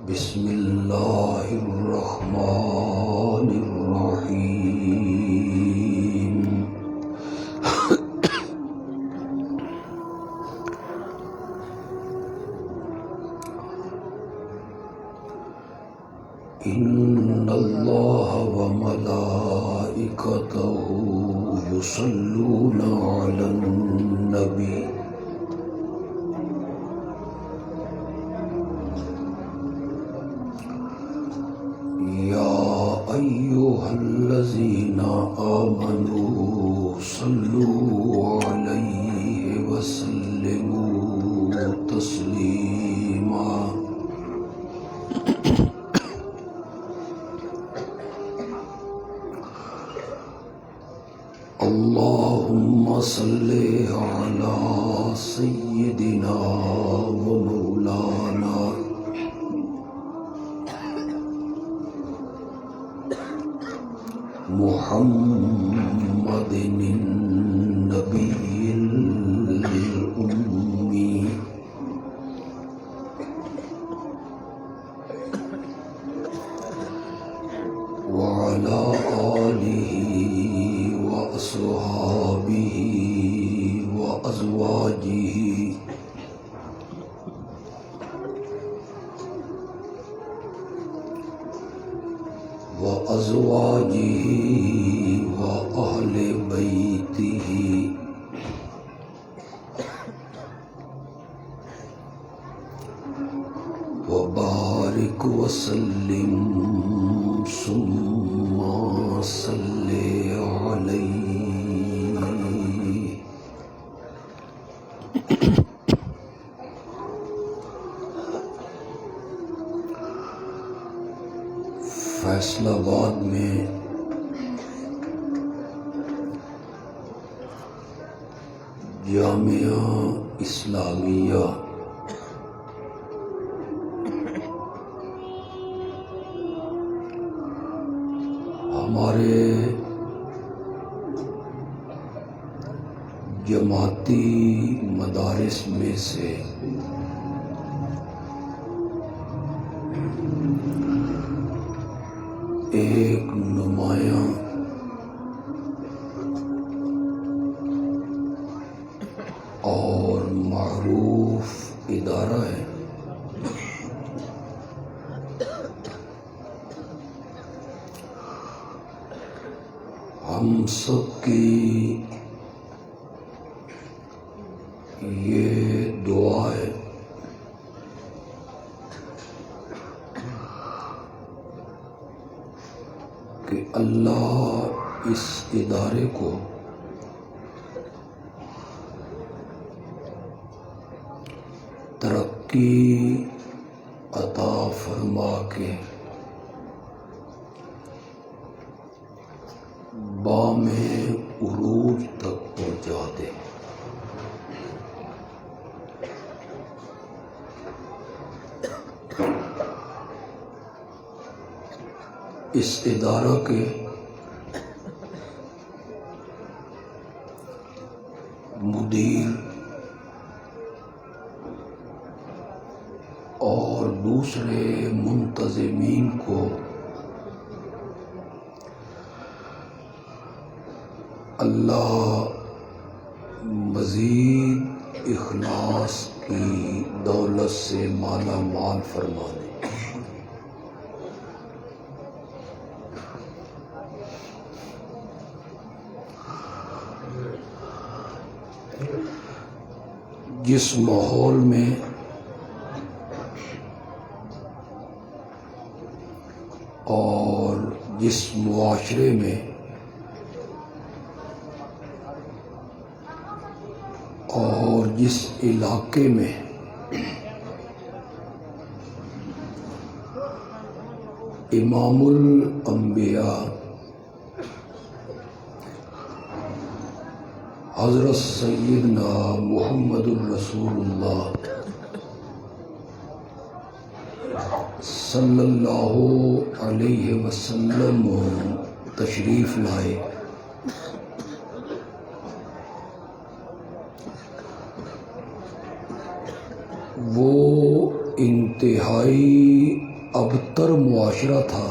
بسم اللہ الرحمن الرحیم ان اللہ وملائکتہ یصلون علی النبی أيها الذين آمنوا صلوا عليه وسلموا تسليما اللهم صل على سيدنا ومولانا محمد النبي الأمي وعلى آله وأصحابه وأزواجه وأزواجه وأهل بيته وبارك وسلم ثم صل عليه فیصل آباد میں جامعہ اسلامیہ ہمارے جماعتی مدارس میں سے ایک نمایاں اور معروف ادارہ ہے ہم سب کی یہ دعا ہے کہ اللہ اس ادارے کو ترقی عطا فرما کے بام عروج تک پہنچا دے۔ اس ادارہ کے مدیر اور دوسرے منتظمین کو اللہ مزید اخلاص کی دولت سے مالا مال فرما دے۔ جس ماحول میں اور جس معاشرے میں اور جس علاقے میں امام الانبیاء حضرت سیدنا محمد الرسول اللہ صلی اللہ علیہ وسلم تشریف لائے، وہ ان انتہائی ابتر معاشرہ تھا،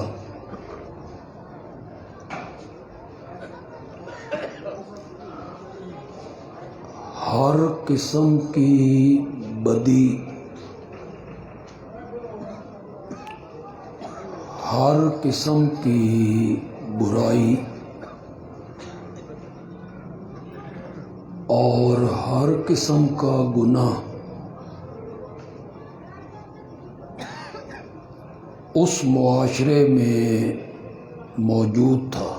ہر قسم کی بدی، ہر قسم کی برائی اور ہر قسم کا گناہ اس معاشرے میں موجود تھا۔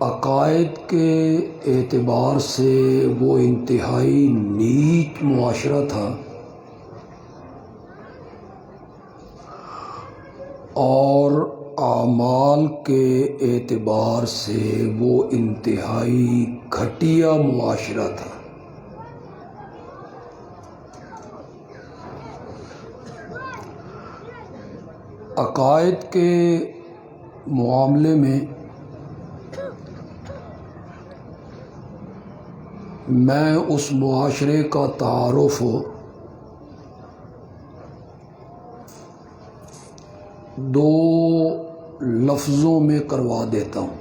عقائد کے اعتبار سے وہ انتہائی نیچ معاشرہ تھا، اور اعمال کے اعتبار سے وہ انتہائی گھٹیا معاشرہ تھا۔ عقائد کے معاملے میں میں اس معاشرے کا تعارف دو لفظوں میں کروا دیتا ہوں۔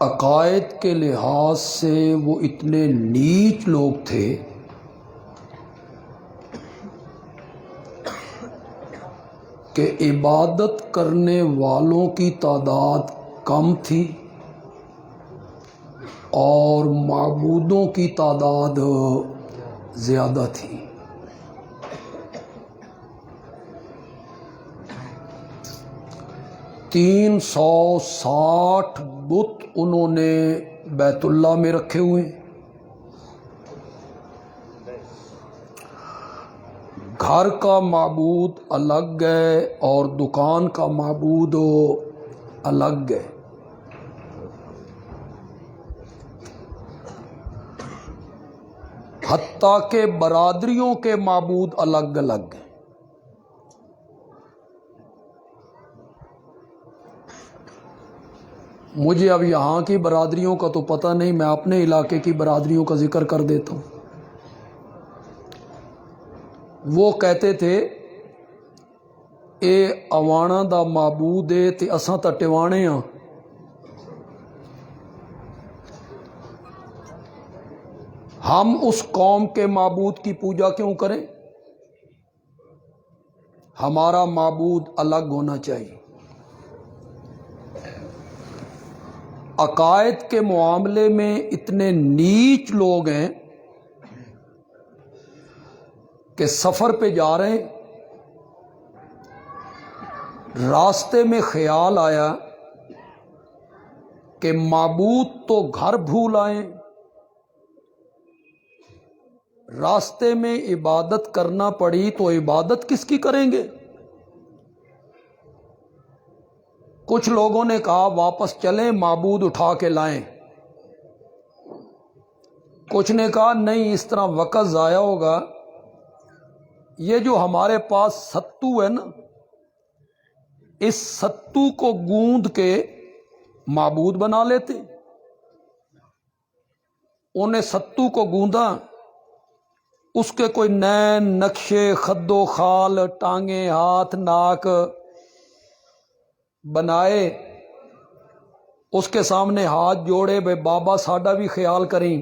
عقائد کے لحاظ سے وہ اتنے نیچ لوگ تھے کہ عبادت کرنے والوں کی تعداد کم تھی اور معبودوں کی تعداد زیادہ تھی۔ 360 بت انہوں نے بیت اللہ میں رکھے ہوئے ہیں، گھر کا معبود الگ ہے اور دکان کا معبود الگ ہے۔ حتیٰ کہ برادریوں کے معبود الگ الگ ہیں۔ مجھے اب یہاں کی برادریوں کا تو پتہ نہیں، میں اپنے علاقے کی برادریوں کا ذکر کر دیتا ہوں۔ وہ کہتے تھے اے اوانا دا معبود ہے تے اساں تا ٹوانے ہاں۔ ہم اس قوم کے معبود کی پوجا کیوں کریں؟ ہمارا معبود الگ ہونا چاہیے۔ عقائد کے معاملے میں اتنے نیچ لوگ ہیں کہ سفر پہ جا رہے ہیں، راستے میں خیال آیا کہ معبود تو گھر بھول آئیں، راستے میں عبادت کرنا پڑی تو عبادت کس کی کریں گے؟ کچھ لوگوں نے کہا واپس چلیں، معبود اٹھا کے لائیں۔ کچھ نے کہا نہیں، اس طرح وقت ضائع ہوگا، یہ جو ہمارے پاس ستو ہے نا، اس ستو کو گوندھ کے معبود بنا لیتے۔ انہیں ستو کو گوندا، اس کے کوئی نین نقشے، خد و خال، ٹانگیں، ہاتھ، ناک بنائے، اس کے سامنے ہاتھ جوڑے، بھائی بابا ساڈا بھی خیال کریں۔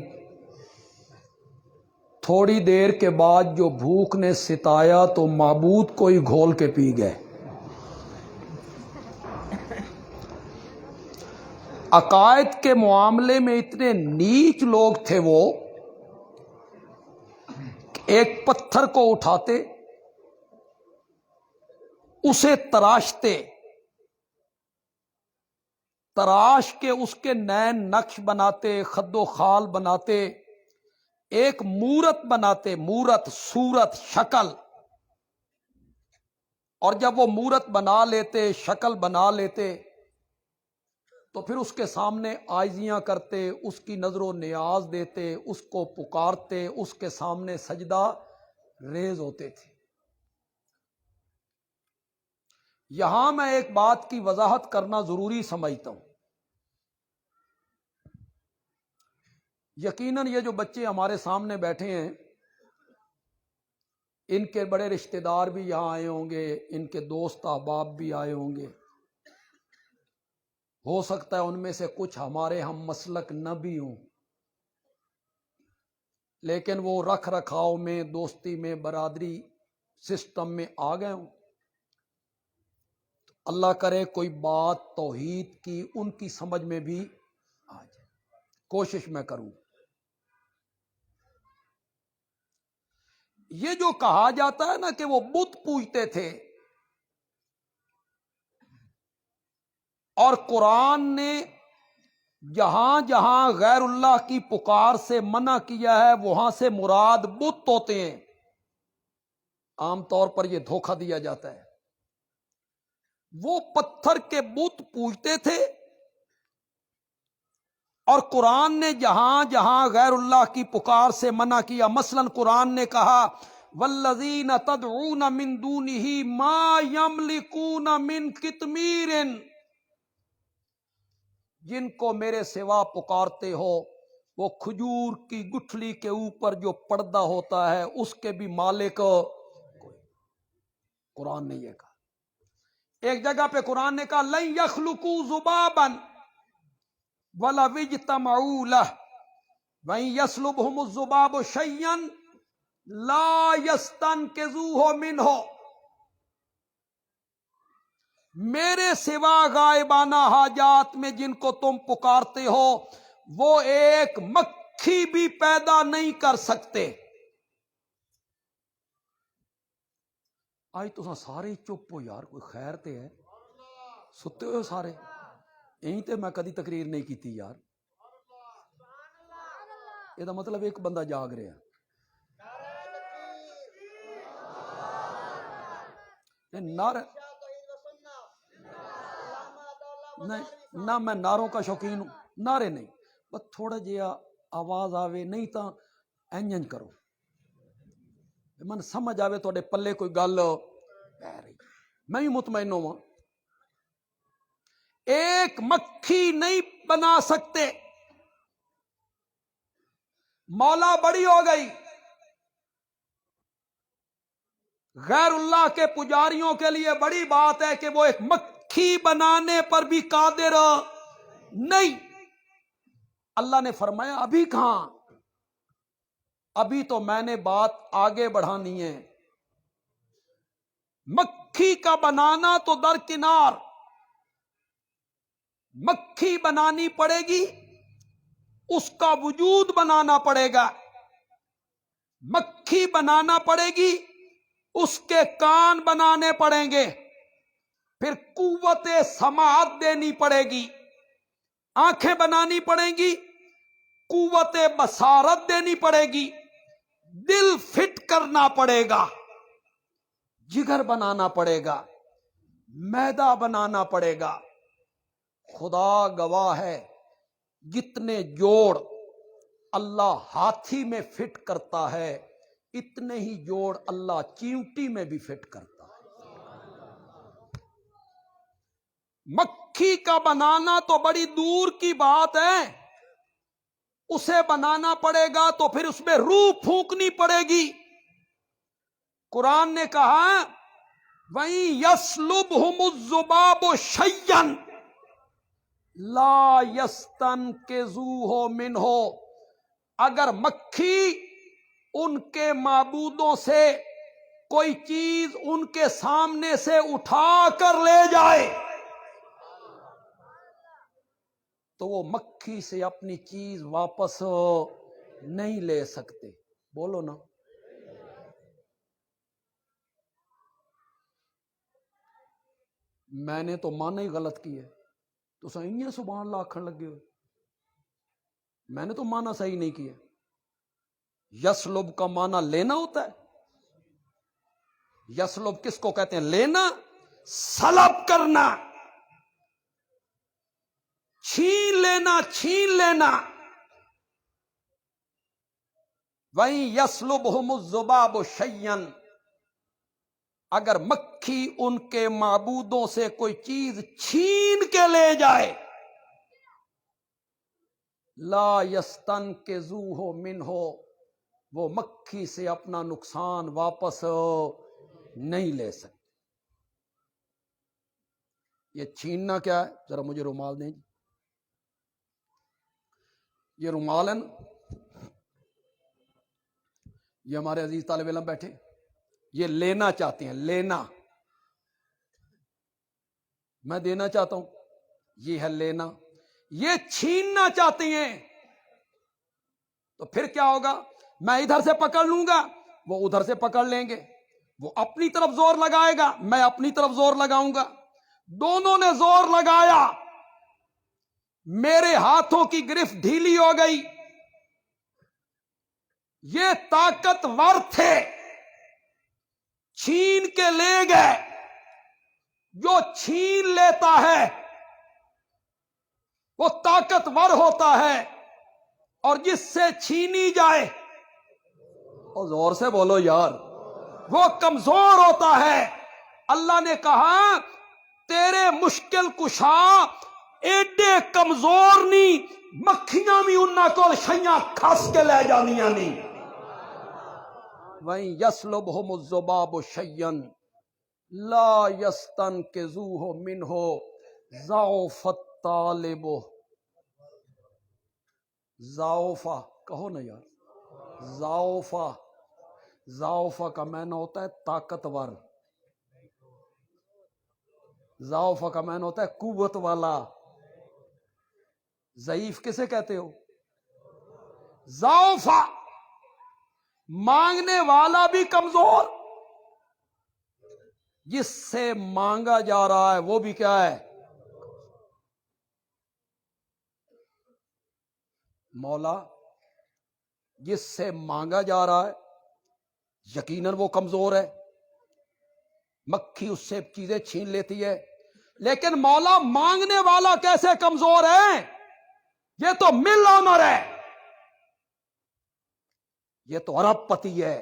تھوڑی دیر کے بعد جو بھوک نے ستایا تو معبود کو ہی گھول کے پی گئے۔ عقائد کے معاملے میں اتنے نیچ لوگ تھے وہ، ایک پتھر کو اٹھاتے، اسے تراشتے، تراش کے اس کے نین نقش بناتے، خد و خال بناتے، ایک مورت بناتے، مورت، صورت، شکل، اور جب وہ مورت بنا لیتے، شکل بنا لیتے، تو پھر اس کے سامنے عاجزیاں کرتے، اس کی نظر و نیاز دیتے، اس کو پکارتے، اس کے سامنے سجدہ ریز ہوتے تھے۔ یہاں میں ایک بات کی وضاحت کرنا ضروری سمجھتا ہوں۔ یقیناً یہ جو بچے ہمارے سامنے بیٹھے ہیں ان کے بڑے رشتہ دار بھی یہاں آئے ہوں گے، ان کے دوست احباب بھی آئے ہوں گے، ہو سکتا ہے ان میں سے کچھ ہمارے ہم مسلک نہ بھی ہوں، لیکن وہ رکھ رکھاؤ میں، دوستی میں، برادری سسٹم میں آ گئے ہوں۔ اللہ کرے کوئی بات توحید کی ان کی سمجھ میں بھی آ جائے، کوشش میں کروں۔ یہ جو کہا جاتا ہے نا کہ وہ بت پوجتے تھے، اور قرآن نے جہاں جہاں غیر اللہ کی پکار سے منع کیا ہے وہاں سے مراد بت ہوتے ہیں۔ عام طور پر یہ دھوکہ دیا جاتا ہے، وہ پتھر کے بت پوجتے تھے، اور قرآن نے جہاں جہاں غیر اللہ کی پکار سے منع کیا، مثلا قرآن نے کہا والذین تدعون من دونہ ما یملکون من قطمیر، جن کو میرے سوا پکارتے ہو وہ کھجور کی گٹھلی کے اوپر جو پردہ ہوتا ہے اس کے بھی مالک کوئی۔ قرآن نے یہ کہا۔ ایک جگہ پہ قرآن نے کہا لن یخلقوا ذبابا ولو اجتمعوا لہ وَإِن يَسْلُبْهُمُ الذُّبَابُ شَيْئًا لَا يَسْتَنْقِذُوهُ مِنْهُ، میرے سوا غائبانہ حاجات میں جن کو تم پکارتے ہو وہ ایک مکھی بھی پیدا نہیں کر سکتے۔ آج تو سارے چپ ہو یار، کوئی خیر تے ہے؟ ستے ہوئے سارے یہیں تے میں کدی تقریر نہیں کیتی یار، یہ مطلب ایک بندہ جاگ رہا نہ میں نعروں کا شوقین ہوں، نعرے نہیں، بس تھوڑا جہا آواز آوے، نہیں تو اینج کرو، من سمجھ آوے تو پلے کوئی گل پہ رہی، میں بھی مطمئن ہوں۔ ایک مکھی نہیں بنا سکتے، مولا بڑی ہو گئی، غیر اللہ کے پجاریوں کے لیے بڑی بات ہے کہ وہ ایک مکھی بنانے پر بھی قادر نہیں۔ اللہ نے فرمایا ابھی کہاں، ابھی تو میں نے بات آگے بڑھانی ہے۔ مکھی کا بنانا تو درکنار، مکھی بنانی پڑے گی، اس کا وجود بنانا پڑے گا، مکھی بنانا پڑے گی، اس کے کان بنانے پڑیں گے، پھر قوت سماعت دینی پڑے گی، آنکھیں بنانی پڑیں گی، قوت بصارت دینی پڑے گی، دل فٹ کرنا پڑے گا، جگر بنانا پڑے گا، معدہ بنانا پڑے گا۔ خدا گواہ ہے جتنے جوڑ اللہ ہاتھی میں فٹ کرتا ہے اتنے ہی جوڑ اللہ چیونٹی میں بھی فٹ کرتا ہے۔ مکھی کا بنانا تو بڑی دور کی بات ہے، اسے بنانا پڑے گا تو پھر اس میں روح پھونکنی پڑے گی۔ قرآن نے کہا وَإِن يَسْلُبْهُمُ الذُّبَابُ شَيْئًا لَا يَسْتَنْقِذُوهُ مِنْهُ، اگر مکھی ان کے معبودوں سے کوئی چیز ان کے سامنے سے اٹھا کر لے جائے تو وہ مکھی سے اپنی چیز واپس نہیں لے سکتے۔ بولو نا، میں نے تو مانا ہی غلط کی ہے، تو صحیح ہے سبحان اللہ آکھن لگے ہوئے، میں نے تو مانا صحیح نہیں کیا۔ یسلب کا مانا لینا ہوتا ہے، یسلب کس کو کہتے ہیں؟ لینا، سلب کرنا، چھین لینا، چھین لینا۔ وَإِن يَسْلُبْهُمُ الذُّبَابُ شَيْئًا، اگر مکھی ان کے معبودوں سے کوئی چیز چھین کے لے جائے لا یستنقذوہ منہ، وہ مکھی سے اپنا نقصان واپس نہیں لے سکتے۔ یہ چھیننا کیا ہے؟ ذرا مجھے رومال دیں جی۔ یہ رومال ہے نا، یہ ہمارے عزیز طالب علم بیٹھے، یہ لینا چاہتے ہیں، لینا، میں دینا چاہتا ہوں، یہ ہے لینا، یہ چھیننا چاہتے ہیں، تو پھر کیا ہوگا؟ میں ادھر سے پکڑ لوں گا، وہ ادھر سے پکڑ لیں گے، وہ اپنی طرف زور لگائے گا، میں اپنی طرف زور لگاؤں گا، دونوں نے زور لگایا، میرے ہاتھوں کی گرفت ڈھیلی ہو گئی، یہ طاقتور تھے، چھین کے لے گئے۔ جو چھین لیتا ہے وہ طاقتور ہوتا ہے، اور جس سے چھینی جائے، اور زور سے بولو یار، وہ کمزور ہوتا ہے۔ اللہ نے کہا تیرے مشکل کشا ایڈے کمزور نہیں، مکھیاں بھی انہاں کول شیاں کھس کے لے جانیاں نہیں۔ وَإِن يَسْلُبْهُمُ الذُّبَابُ شَيْئًا لا يستنقذوه منه ضعف الطالب۔ ضعفا کہو نا یار، ضعفا، ضعفا کا معنی ہوتا ہے طاقتور، ضعفا کا معنی ہوتا ہے قوت والا۔ ضعیف کسے کہتے ہو؟ ضعفا، مانگنے والا بھی کمزور، جس سے مانگا جا رہا ہے وہ بھی کیا ہے؟ مولا جس سے مانگا جا رہا ہے یقیناً وہ کمزور ہے، مکھی اس سے چیزیں چھین لیتی ہے، لیکن مولا مانگنے والا کیسے کمزور ہے؟ یہ تو مل آنر ہے، یہ تو ارب پتی ہے،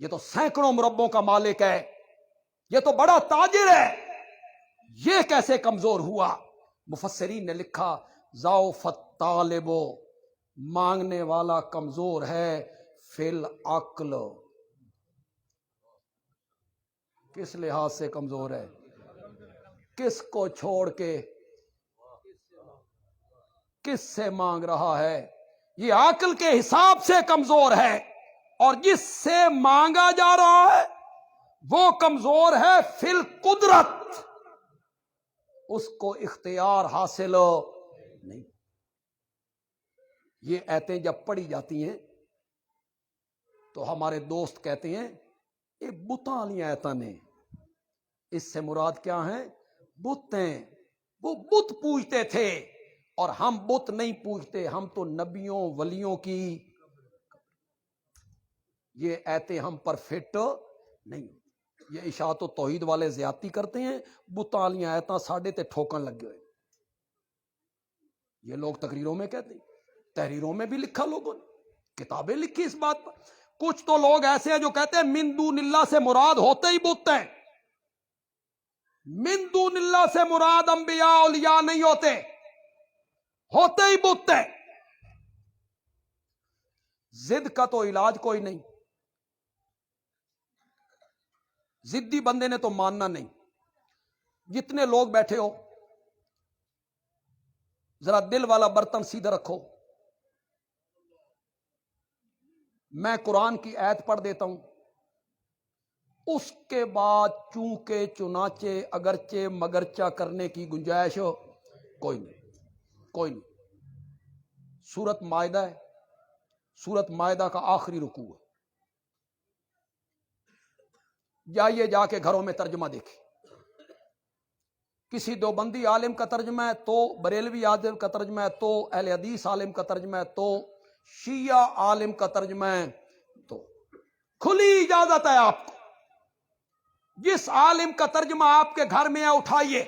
یہ تو سینکڑوں مربوں کا مالک ہے، یہ تو بڑا تاجر ہے، یہ کیسے کمزور ہوا؟ مفسرین نے لکھا ضعف الطالب، مانگنے والا کمزور ہے، فی العقل، کس لحاظ سے کمزور ہے؟ کس کو چھوڑ کے کس سے مانگ رہا ہے؟ یہ عقل کے حساب سے کمزور ہے، اور جس سے مانگا جا رہا ہے وہ کمزور ہے فی القدرت، اس کو اختیار حاصل نہیں۔ یہ ایتیں جب پڑھی جاتی ہیں تو ہمارے دوست کہتے ہیں یہ بتاں والی ایتاں نے، اس سے مراد کیا ہیں؟ بت ہیں، وہ بت پوجتے تھے، اور ہم بت نہیں پوجتے، ہم تو نبیوں ولیوں کی، یہ ایتیں ہم پر فٹ نہیں۔ یہ اشاعت و توحید والے زیادتی کرتے ہیں، بتاں والی ایتاں ساڈے تے ٹھوکن لگے ہوئے، یہ لوگ تقریروں میں کہتے ہیں، تحریروں میں بھی لکھا، لوگوں نے کتابیں لکھی اس بات پر۔ کچھ تو لوگ ایسے ہیں جو کہتے ہیں من دون اللہ سے مراد ہوتے ہی بت ہیں، من دون اللہ سے مراد انبیاء اولیاء نہیں ہوتے، ہوتے ہی بت ہیں۔ ضد کا تو علاج کوئی نہیں، ضدی بندے نے تو ماننا نہیں۔ جتنے لوگ بیٹھے ہو ذرا دل والا برتن سیدھا رکھو، میں قرآن کی آیت پڑھ دیتا ہوں، اس کے بعد چونکہ چنانچہ اگرچہ مگرچہ کرنے کی گنجائش کوئی نہیں، کوئی نہیں۔ سورت مائدہ ہے، سورت مائدہ کا آخری رکوع ہے، جائیے جا کے گھروں میں ترجمہ دیکھیں، کسی دیوبندی عالم کا ترجمہ ہے تو بریلوی عالم کا ترجمہ ہے تو اہل حدیث عالم کا ترجمہ ہے تو شیعہ عالم کا ترجمہ ہے، تو کھلی اجازت ہے آپ کو، جس عالم کا ترجمہ آپ کے گھر میں ہے اٹھائیے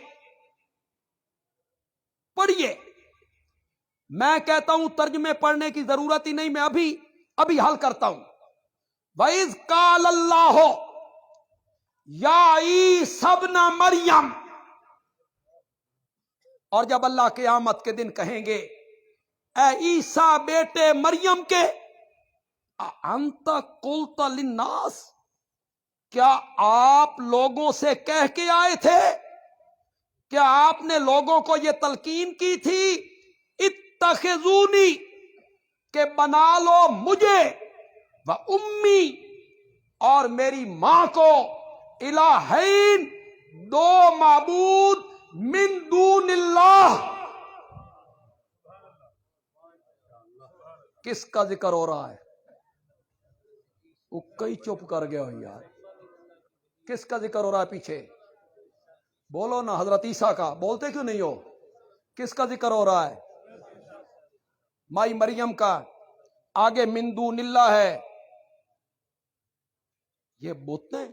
پڑھیے۔ میں کہتا ہوں ترجمے پڑھنے کی ضرورت ہی نہیں، میں ابھی حل کرتا ہوں۔ وَإِذْ قَالَ اللَّهُ يَا عِيسَى ابْنَ مَرْيَمَ، اور جب اللہ قیامت کے دن کہیں گے اے عیسیٰ بیٹے مریم کے انت قلت للناس، کیا آپ لوگوں سے کہہ کے آئے تھے؟ کیا آپ نے لوگوں کو یہ تلقین کی تھی اتخذونی، کہ بنا لو مجھے و امی اور میری ماں کو الہین، دو معبود من دون اللہ؟ کس کا ذکر ہو رہا ہے؟ وہ کئی چپ کر گیا ہو یار، کس کا ذکر ہو رہا ہے پیچھے؟ بولو نا، حضرت عیسیٰ کا، بولتے کیوں نہیں ہو؟ کس کا ذکر ہو رہا ہے؟ مائی مریم کا، آگے من دون اللہ ہے۔ یہ بت ہیں،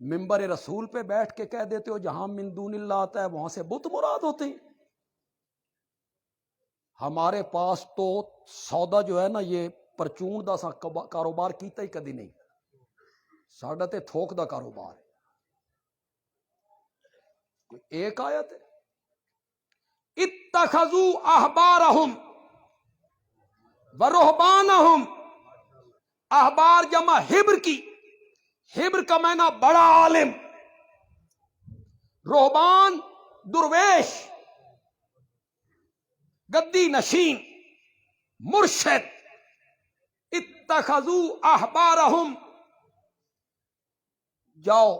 ممبر رسول پہ بیٹھ کے کہہ دیتے ہو جہاں من دون اللہ آتا ہے وہاں سے بت مراد ہوتے ہیں۔ ہمارے پاس تو سودا جو ہے نا، یہ پرچون دا سا کاروبار کیتا ہی کدی نہیں، ساڈا تے تھوک دا کاروبار ہے۔ ایک آیت ہے، اتخذوا احبارہم ورہبانہم، احبار جمع حبر کی، حبر کا معنی بڑا عالم، رہبان درویش، گدی نشین، مرشد، اتخذوا احبارہم، جاؤ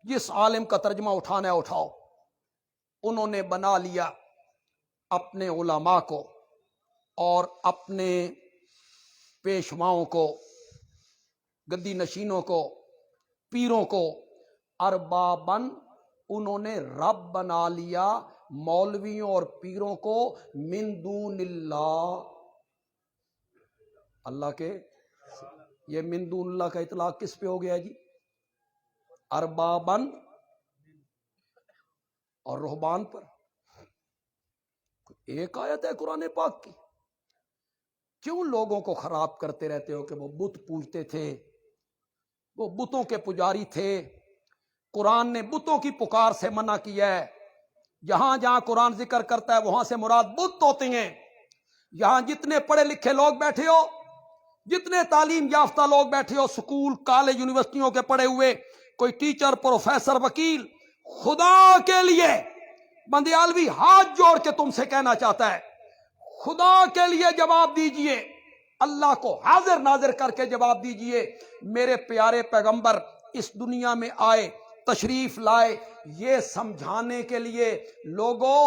جس عالم کا ترجمہ اٹھانا ہے اٹھاؤ، انہوں نے بنا لیا اپنے علماء کو اور اپنے پیشواؤں کو، گدی نشینوں کو، پیروں کو، اربابن، انہوں نے رب بنا لیا مولویوں اور پیروں کو، من دون اللہ، اللہ کے۔ یہ من دون اللہ کا اطلاق کس پہ ہو گیا جی؟ اربابن اور رہبان پر۔ ایک آیت ہے قرآن پاک کی، کیوں لوگوں کو خراب کرتے رہتے ہو کہ وہ بت پوجتے تھے، وہ بتوں کے پجاری تھے؟ قرآن نے بتوں کی پکار سے منع کیا ہے۔ جہاں جہاں قرآن ذکر کرتا ہے وہاں سے مراد بت ہوتے ہیں۔ یہاں جتنے پڑھے لکھے لوگ بیٹھے ہو، جتنے تعلیم یافتہ لوگ بیٹھے ہو، سکول کالج یونیورسٹیوں کے پڑھے ہوئے، کوئی ٹیچر پروفیسر وکیل، خدا کے لیے بندیالوی ہاتھ جوڑ کے تم سے کہنا چاہتا ہے، خدا کے لیے جواب دیجئے، اللہ کو حاضر ناظر کر کے جواب دیجئے۔ میرے پیارے پیغمبر اس دنیا میں آئے، تشریف لائے، یہ سمجھانے کے لیے لوگوں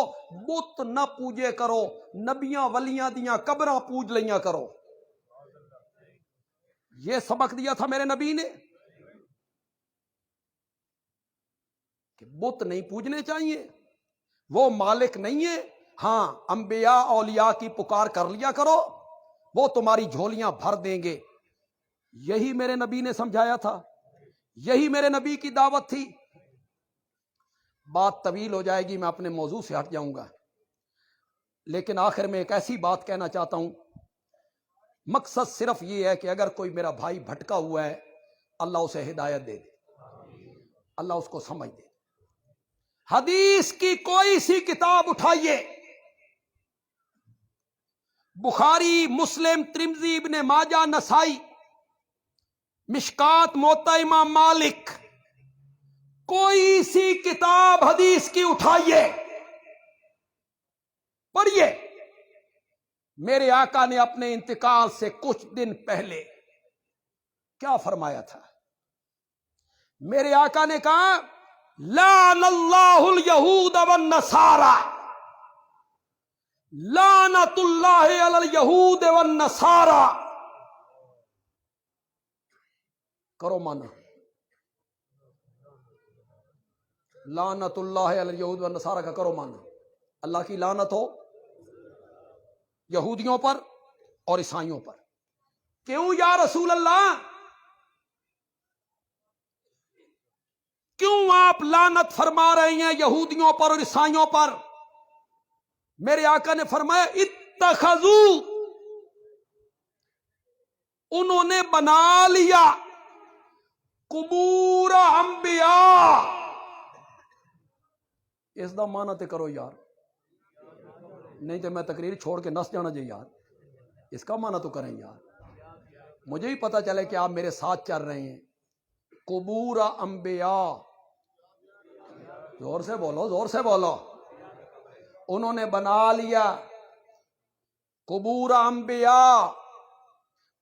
بت نہ پوجے کرو، نبیاں ولیاں دیاں قبراں پوج لیاں کرو۔ یہ سبق دیا تھا میرے نبی نے کہ بت نہیں پوجنے چاہیے، وہ مالک نہیں ہے۔ ہاں، انبیاء اولیاء کی پکار کر لیا کرو، وہ تمہاری جھولیاں بھر دیں گے۔ یہی میرے نبی نے سمجھایا تھا، یہی میرے نبی کی دعوت تھی۔ بات طویل ہو جائے گی، میں اپنے موضوع سے ہٹ جاؤں گا، لیکن آخر میں ایک ایسی بات کہنا چاہتا ہوں، مقصد صرف یہ ہے کہ اگر کوئی میرا بھائی بھٹکا ہوا ہے، اللہ اسے ہدایت دے دے، اللہ اس کو سمجھ دے۔ حدیث کی کوئی سی کتاب اٹھائیے، بخاری، مسلم، ترمذی، ابن ماجہ، نسائی، مشکات، موطا امام مالک، کوئی سی کتاب حدیث کی اٹھائیے، پڑھیے۔ میرے آقا نے اپنے انتقال سے کچھ دن پہلے کیا فرمایا تھا؟ میرے آقا نے کہا، لعن اللہ الیہود والنصارى، لعنت اللہ علی الیہود والنصارى۔ کرو مانا، لعنت اللہ علی الیہود والنصارى کا کرو مانا، اللہ کی لعنت ہو یہودیوں پر اور عیسائیوں پر۔ کیوں یا رسول اللہ؟ کیوں آپ لعنت فرما رہے ہیں یہودیوں پر اور عیسائیوں پر؟ میرے آقا نے فرمایا، اتخذوا، انہوں نے بنا لیا قبور انبیاء۔ اس دا معنی تے کرو یار، نہیں تو میں تقریر چھوڑ کے نس جانا چاہیے یار، اس کا معنی تو کریں یار، مجھے ہی پتہ چلے کہ آپ میرے ساتھ چل رہے ہیں۔ قبور انبیاء، زور سے بولو، زور سے بولو، انہوں نے بنا لیا قبور انبیاء،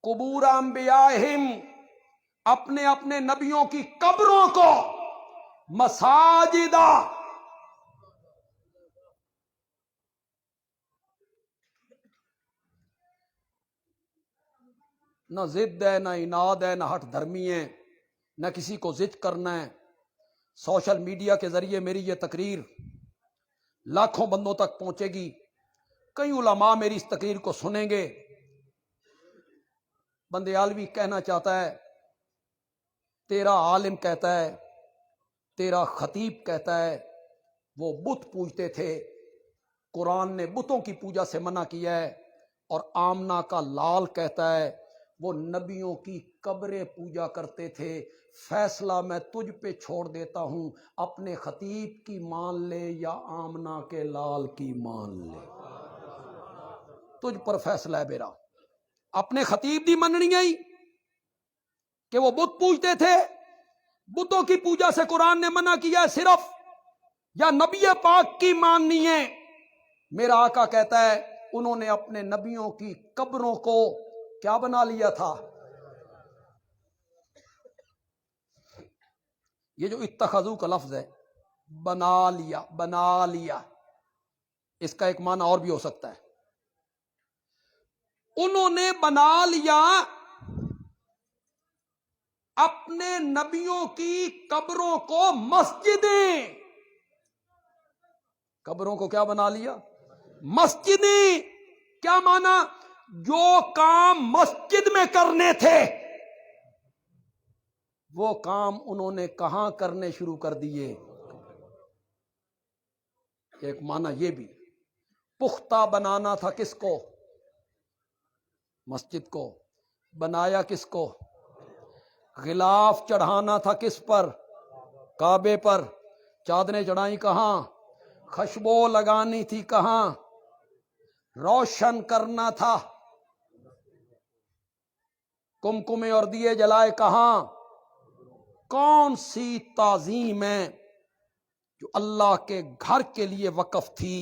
قبور انبیائہم، اپنے اپنے نبیوں کی قبروں کو مساجدہ، نہ ضد ہے، نہ اناد ہے، نہ ہٹ دھرمی ہے، نہ کسی کو ضد کرنا ہے۔ سوشل میڈیا کے ذریعے میری یہ تقریر لاکھوں بندوں تک پہنچے گی، کئی علماء میری اس تقریر کو سنیں گے۔ بندیالوی کہنا چاہتا ہے، تیرا عالم کہتا ہے، تیرا خطیب کہتا ہے وہ بت پوجتے تھے، قرآن نے بتوں کی پوجا سے منع کیا ہے، اور آمنہ کا لال کہتا ہے وہ نبیوں کی قبریں پوجا کرتے تھے۔ فیصلہ میں تجھ پہ چھوڑ دیتا ہوں، اپنے خطیب کی مان لے یا آمنہ کے لال کی مان لے، تجھ پر فیصلہ ہے میرا۔ اپنے خطیب دی مننی آئی کہ وہ بت پوجتے تھے، بتوں کی پوجا سے قرآن نے منع کیا ہے صرف، یا نبی پاک کی ماننی ہے؟ میرا آقا کہتا ہے انہوں نے اپنے نبیوں کی قبروں کو کیا بنا لیا تھا؟ یہ جو اتخذو کا لفظ ہے، بنا لیا، بنا لیا، اس کا ایک معنی اور بھی ہو سکتا ہے، انہوں نے بنا لیا اپنے نبیوں کی قبروں کو مسجدیں۔ قبروں کو کیا بنا لیا؟ مسجدیں۔ کیا معنی؟ جو کام مسجد میں کرنے تھے وہ کام انہوں نے کہاں کرنے شروع کر دیے؟ ایک معنی یہ بھی، پختہ بنانا تھا کس کو؟ مسجد کو۔ بنایا کس کو؟ غلاف چڑھانا تھا کس پر؟ کعبے پر۔ چادریں چڑھائیں کہاں؟ خشبو لگانی تھی کہاں؟ روشن کرنا تھا۔ کمکمے اور دیے جلائے کہاں؟ کون سی تعظیم ہے جو اللہ کے گھر کے لیے وقف تھی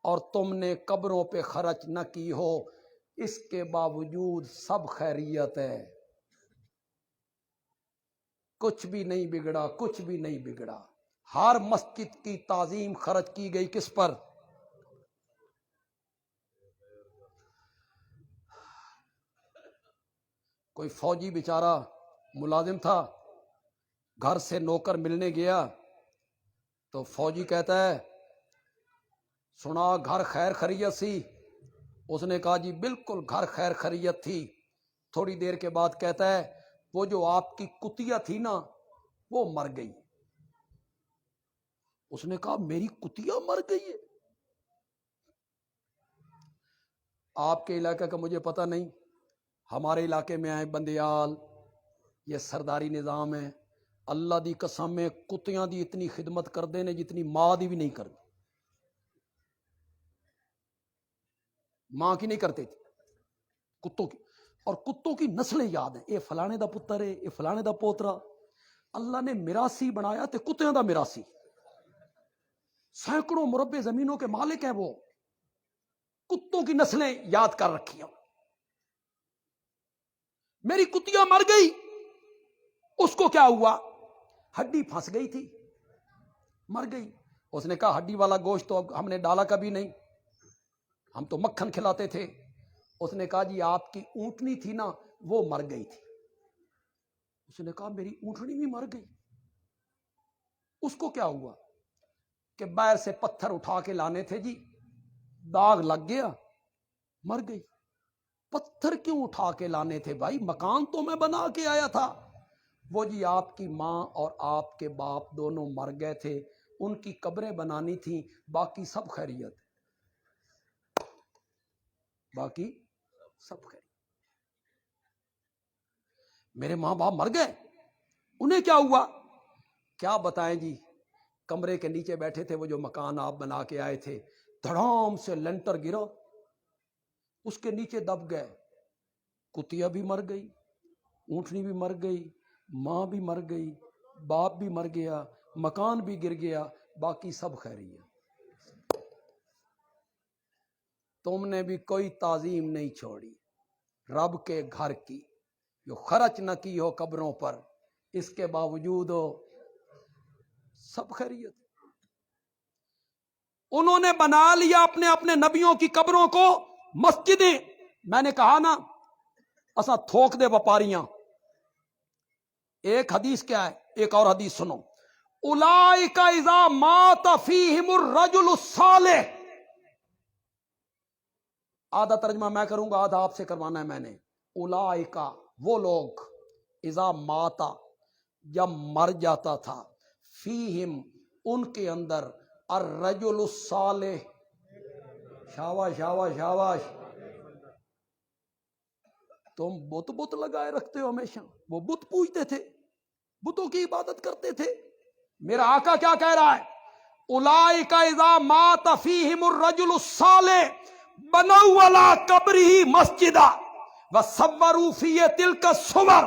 اور تم نے قبروں پہ خرچ نہ کی ہو؟ اس کے باوجود سب خیریت ہے، کچھ بھی نہیں بگڑا، کچھ بھی نہیں بگڑا۔ ہر مسجد کی تعظیم خرچ کی گئی کس پر؟ کوئی فوجی بیچارہ ملازم تھا، گھر سے نوکر ملنے گیا تو فوجی کہتا ہے سنا گھر خیر خیریت سی؟ اس نے کہا جی بالکل گھر خیر خیریت تھی۔ تھوڑی دیر کے بعد کہتا ہے وہ جو آپ کی کتیا تھی نا وہ مر گئی۔ اس نے کہا میری کتیا مر گئی ہے؟ آپ کے علاقے کا مجھے پتہ نہیں، ہمارے علاقے میں آئے بندیال، یہ سرداری نظام ہے، اللہ دی قسم میں کتیاں دی اتنی خدمت کر دینے جتنی ماں دی بھی نہیں کر دی، ماں کی نہیں کرتے تھے، کتوں کی۔ اور کتوں کی نسلیں یاد ہیں، اے فلانے دا پتر ہے، اے فلانے دا پوترا۔ اللہ نے میراثی بنایا تے کتیاں دا میراثی، سینکڑوں مربع زمینوں کے مالک ہیں وہ، کتوں کی نسلیں یاد کر رکھی ہیں۔ میری کتیا مر گئی، اس کو کیا ہوا؟ ہڈی پھنس گئی تھی، مر گئی۔ اس نے کہا ہڈی والا گوشت تو اب ہم نے ڈالا کبھی نہیں، ہم تو مکھن کھلاتے تھے۔ اس نے کہا جی آپ کی اونٹنی تھی نا وہ مر گئی تھی۔ اس نے کہا میری اونٹنی بھی مر گئی؟ اس کو کیا ہوا کہ باہر سے پتھر اٹھا کے لانے تھے جی، داغ لگ گیا، مر گئی۔ پتھر کیوں اٹھا کے لانے تھے بھائی؟ مکان تو میں بنا کے آیا تھا۔ وہ جی آپ کی ماں اور آپ کے باپ دونوں مر گئے تھے، ان کی قبریں بنانی تھیں، باقی سب خیریت، باقی سب خیریت۔ میرے ماں باپ مر گئے، انہیں کیا ہوا؟ کیا بتائیں جی، کمرے کے نیچے بیٹھے تھے وہ جو مکان آپ بنا کے آئے تھے، دھڑام سے لینٹر گرا، اس کے نیچے دب گئے، کتیا بھی مر گئی، اونٹنی بھی مر گئی، ماں بھی مر گئی، باپ بھی مر گیا، مکان بھی گر گیا، باقی سب خیریت۔ تم نے بھی کوئی تعظیم نہیں چھوڑی رب کے گھر کی، جو خرچ نہ کی ہو قبروں پر، اس کے باوجود ہو سب خیریت۔ انہوں نے بنا لیا اپنے اپنے نبیوں کی قبروں کو مسجدیں۔ میں نے کہا نا اساں تھوک دے وپاریاں۔ ایک حدیث کیا ہے، ایک اور حدیث سنو، اولئک اذا مات فیہم الرجل الصالح، آدھا ترجمہ میں کروں گا، آدھا آپ سے کروانا ہے میں نے۔ اولئک وہ لوگ، اذا ماتا جب مر جاتا تھا، فیہم ان کے اندر، الرجل الصالح، شاباش شاباش شاباش۔ تم بت لگائے رکھتے ہو ہمیشہ، وہ بت پوجتے تھے، بتوں کی عبادت کرتے تھے۔ میرا آقا کیا کہہ رہا ہے، اولئک اذا مات فیہم الرجل الصالح بنوا علی قبرہ مسجدا وصوروا فیہ تلک الصور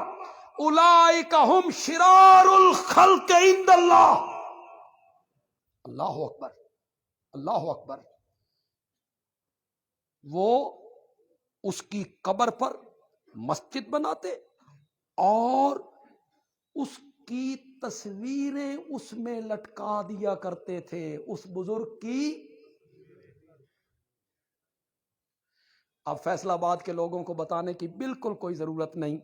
اولئک ہم شرار الخلق عند اللہ۔ اللہ اکبر، اللہ اکبر۔ وہ اس کی قبر پر مسجد بناتے اور اس کی تصویریں اس میں لٹکا دیا کرتے تھے، اس بزرگ کی۔ اب فیصل آباد کے لوگوں کو بتانے کی بالکل کوئی ضرورت نہیں،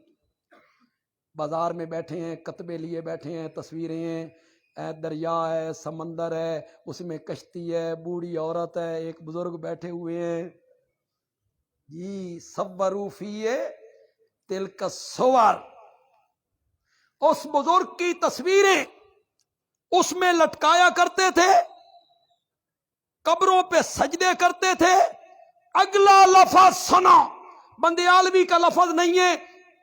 بازار میں بیٹھے ہیں، کتبے لیے بیٹھے ہیں، تصویریں ہیں، دریا ہے، سمندر ہے، اس میں کشتی ہے، بوڑھی عورت ہے، ایک بزرگ بیٹھے ہوئے ہیں، جی صوروا فیہ تلک الصور، اس بزرگ کی تصویریں اس میں لٹکایا کرتے تھے، قبروں پہ سجدے کرتے تھے۔ اگلا لفظ سنا، بندیالوی کا لفظ نہیں ہے،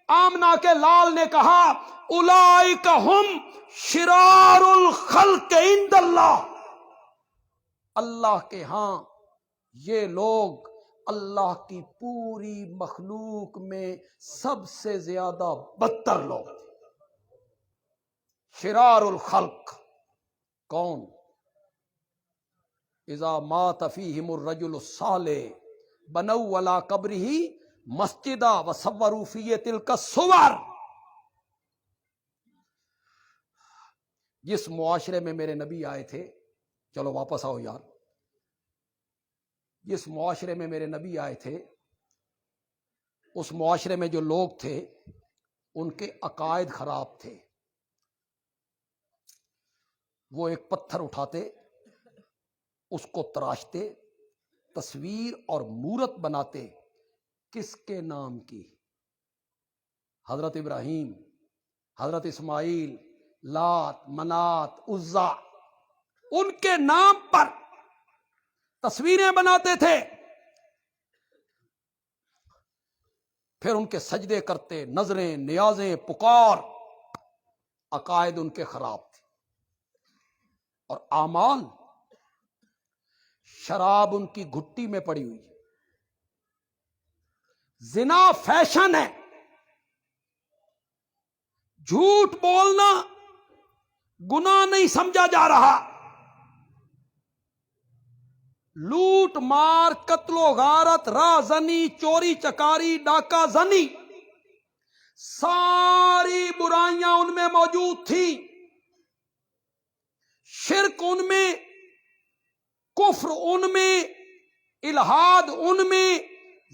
آمنہ کے لال نے کہا اولئک ہم شرار الخلق عند اللہ، اللہ کے ہاں یہ لوگ اللہ کی پوری مخلوق میں سب سے زیادہ بدتر لوگ تھے۔ شرار الخلق کون؟ اذا مات فیہم الرجل الصالح بنوا علی قبرہ مسجدا وصوروا فیہ تلک الصور۔ جس معاشرے میں میرے نبی آئے تھے، چلو واپس آؤ یار، جس معاشرے میں میرے نبی آئے تھے، اس معاشرے میں جو لوگ تھے ان کے عقائد خراب تھے۔ وہ ایک پتھر اٹھاتے، اس کو تراشتے، تصویر اور مورت بناتے، کس کے نام کی؟ حضرت ابراہیم، حضرت اسماعیل، لات، منات، عزا، ان کے نام پر تصویریں بناتے تھے، پھر ان کے سجدے کرتے، نظریں، نیازیں، پکار۔ عقائد ان کے خراب تھے، اور اعمال، شراب ان کی گھٹی میں پڑی ہوئی، زنا فیشن ہے، جھوٹ بولنا گناہ نہیں سمجھا جا رہا، لوٹ مار، قتل و غارت، راہ زنی، چوری چکاری، ڈاکہ زنی، ساری برائیاں ان میں موجود تھیں۔ شرک ان میں، کفر ان میں، الہاد ان میں،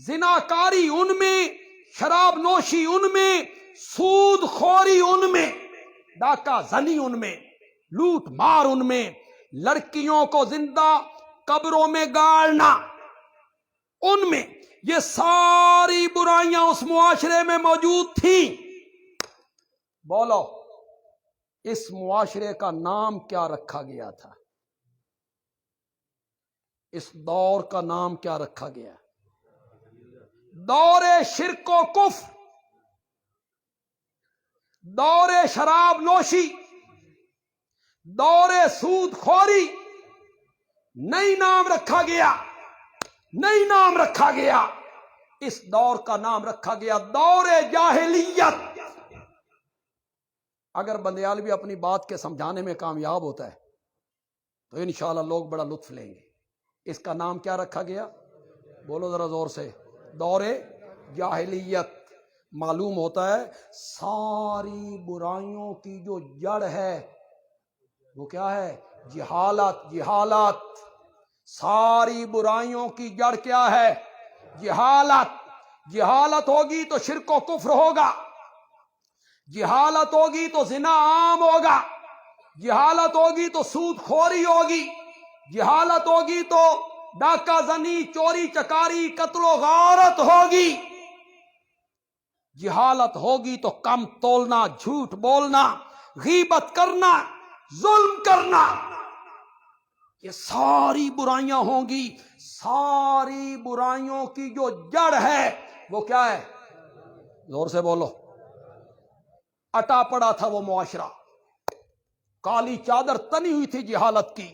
زناکاری ان میں، شراب نوشی ان میں، سود خوری ان میں، ڈاکہ زنی ان میں، لوٹ مار ان میں، لڑکیوں کو زندہ قبروں میں گاڑنا ان میں، یہ ساری برائیاں اس معاشرے میں موجود تھیں۔ بولو اس معاشرے کا نام کیا رکھا گیا تھا؟ اس دور کا نام کیا رکھا گیا؟ دور شرک و کفر، دور شراب نوشی، دور سود خوری، نئی نام رکھا گیا نئی نام رکھا گیا، اس دور کا نام رکھا گیا دور جاہلیت۔ اگر بندیال بھی اپنی بات کے سمجھانے میں کامیاب ہوتا ہے تو انشاءاللہ لوگ بڑا لطف لیں گے۔ اس کا نام کیا رکھا گیا؟ بولو ذرا زور سے، دور جاہلیت۔ معلوم ہوتا ہے ساری برائیوں کی جو جڑ ہے وہ کیا ہے؟ جہالت۔ جہالت، ساری برائیوں کی جڑ کیا ہے؟ جہالت۔ جہالت ہوگی تو شرک و کفر ہوگا، جہالت ہوگی تو زنا عام ہوگا، جہالت ہوگی تو سود خوری ہوگی، جہالت ہوگی تو ڈاکہ زنی، چوری چکاری، قتل و غارت ہوگی، جہالت ہوگی تو کم تولنا، جھوٹ بولنا، غیبت کرنا، ظلم کرنا، یہ ساری برائیاں ہوں گی۔ ساری برائیوں کی جو جڑ ہے وہ کیا ہے؟ زور سے بولو۔ اٹا پڑا تھا وہ معاشرہ، کالی چادر تنی ہوئی تھی جہالت کی۔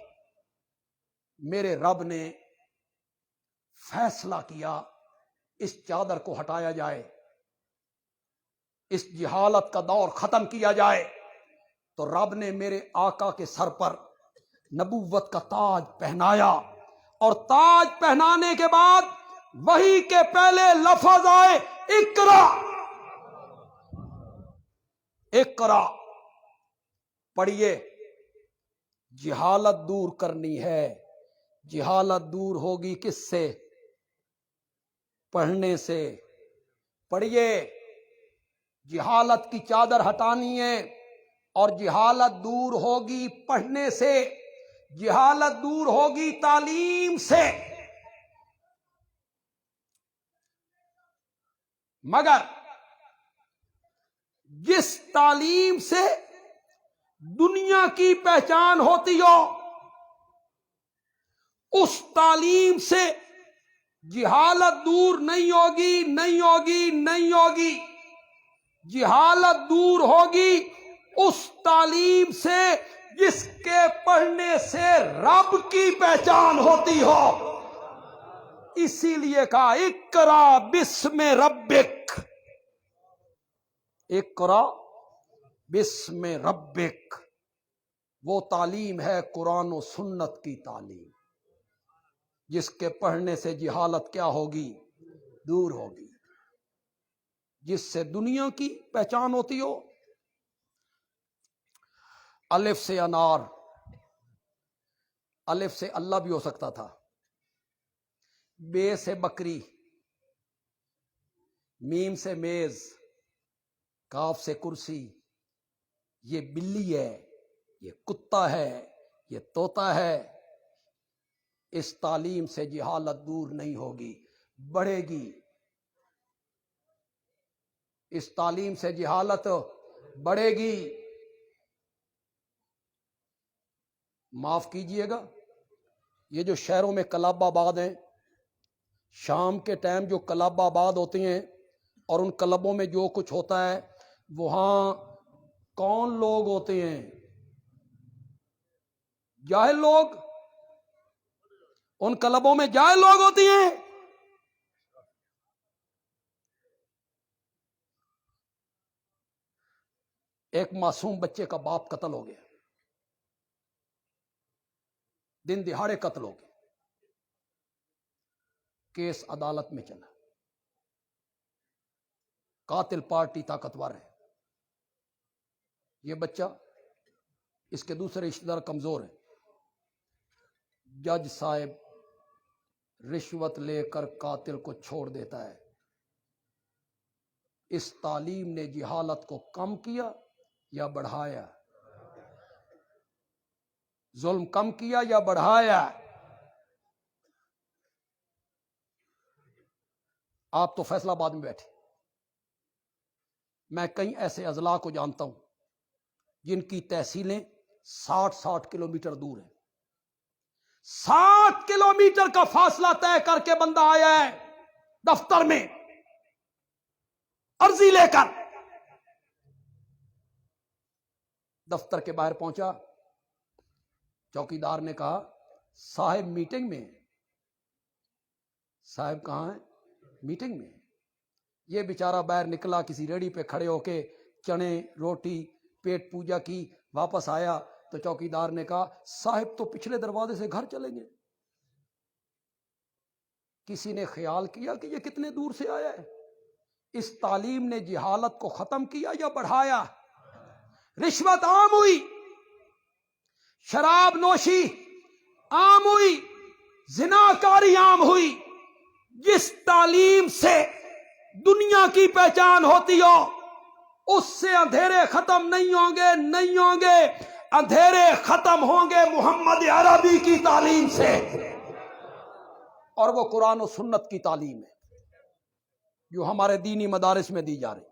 میرے رب نے فیصلہ کیا اس چادر کو ہٹایا جائے، اس جہالت کا دور ختم کیا جائے، تو رب نے میرے آقا کے سر پر نبوت کا تاج پہنایا، اور تاج پہنانے کے بعد وحی کے پہلے لفظ آئے اقرا۔ اقرا پڑھیے، جہالت دور کرنی ہے۔ جہالت دور ہوگی کس سے؟ پڑھنے سے۔ پڑھیے، جہالت کی چادر ہٹانی ہے، اور جہالت دور ہوگی پڑھنے سے، جہالت دور ہوگی تعلیم سے۔ مگر جس تعلیم سے دنیا کی پہچان ہوتی ہو، اس تعلیم سے جہالت دور نہیں ہوگی، نہیں ہوگی، نہیں ہوگی۔ جہالت دور ہوگی اس تعلیم سے جس کے پڑھنے سے رب کی پہچان ہوتی ہو۔ اسی لیے کہا اقرا بسم ربک، اقرا بسم ربک۔ وہ تعلیم ہے قرآن و سنت کی تعلیم، جس کے پڑھنے سے جہالت کیا ہوگی؟ دور ہوگی۔ جس سے دنیا کی پہچان ہوتی ہو۔ الف سے انار، الف سے اللہ بھی ہو سکتا تھا، بے سے بکری، میم سے میز، کاف سے کرسی۔ یہ بلی ہے، یہ کتا ہے، یہ طوطا ہے۔ اس تعلیم سے جہالت دور نہیں ہوگی، بڑھے گی۔ اس تعلیم سے جہالت بڑھے گی۔ معاف کیجئے گا، یہ جو شہروں میں کلاب آباد ہیں، شام کے ٹائم جو کلاب آباد ہوتے ہیں اور ان کلبوں میں جو کچھ ہوتا ہے، وہاں کون لوگ ہوتے ہیں؟ جاہل لوگ۔ ان کلبوں میں جاہل لوگ ہوتے ہیں۔ ایک معصوم بچے کا باپ قتل ہو گیا، دن دہاڑے قتل ہو گیا، کیس عدالت میں چلا، قاتل پارٹی طاقتور ہے، یہ بچہ، اس کے دوسرے رشتہ دار کمزور ہیں۔ جج صاحب رشوت لے کر قاتل کو چھوڑ دیتا ہے۔ اس تعلیم نے جہالت کو کم کیا یا بڑھایا؟ ظلم کم کیا یا بڑھایا؟ آپ تو فیصلہ آباد میں بیٹھے، میں کئی ایسے اضلاع کو جانتا ہوں جن کی تحصیلیں 60 کلومیٹر دور ہیں۔ 60 کلومیٹر کا فاصلہ طے کر کے بندہ آیا ہے دفتر میں عرضی لے کر۔ دفتر کے باہر پہنچا، چوکیدار نے کہا صاحب میٹنگ میں۔ صاحب کہاں ہیں؟ میٹنگ میں. یہ بیچارہ باہر نکلا, کسی ریڑھی پہ کھڑے ہو کے چنے روٹی پیٹ پوجا کی, واپس آیا تو چوکیدار نے کہا صاحب تو پچھلے دروازے سے گھر چلیں گے. کسی نے خیال کیا کہ یہ کتنے دور سے آیا ہے؟ اس تعلیم نے جہالت کو ختم کیا یا بڑھایا؟ رشوت عام ہوئی, شراب نوشی عام ہوئی, زناکاری عام ہوئی. جس تعلیم سے دنیا کی پہچان ہوتی ہو اس سے اندھیرے ختم نہیں ہوں گے, نہیں ہوں گے. اندھیرے ختم ہوں گے محمد عربی کی تعلیم سے, اور وہ قرآن و سنت کی تعلیم ہے جو ہمارے دینی مدارس میں دی جا رہی,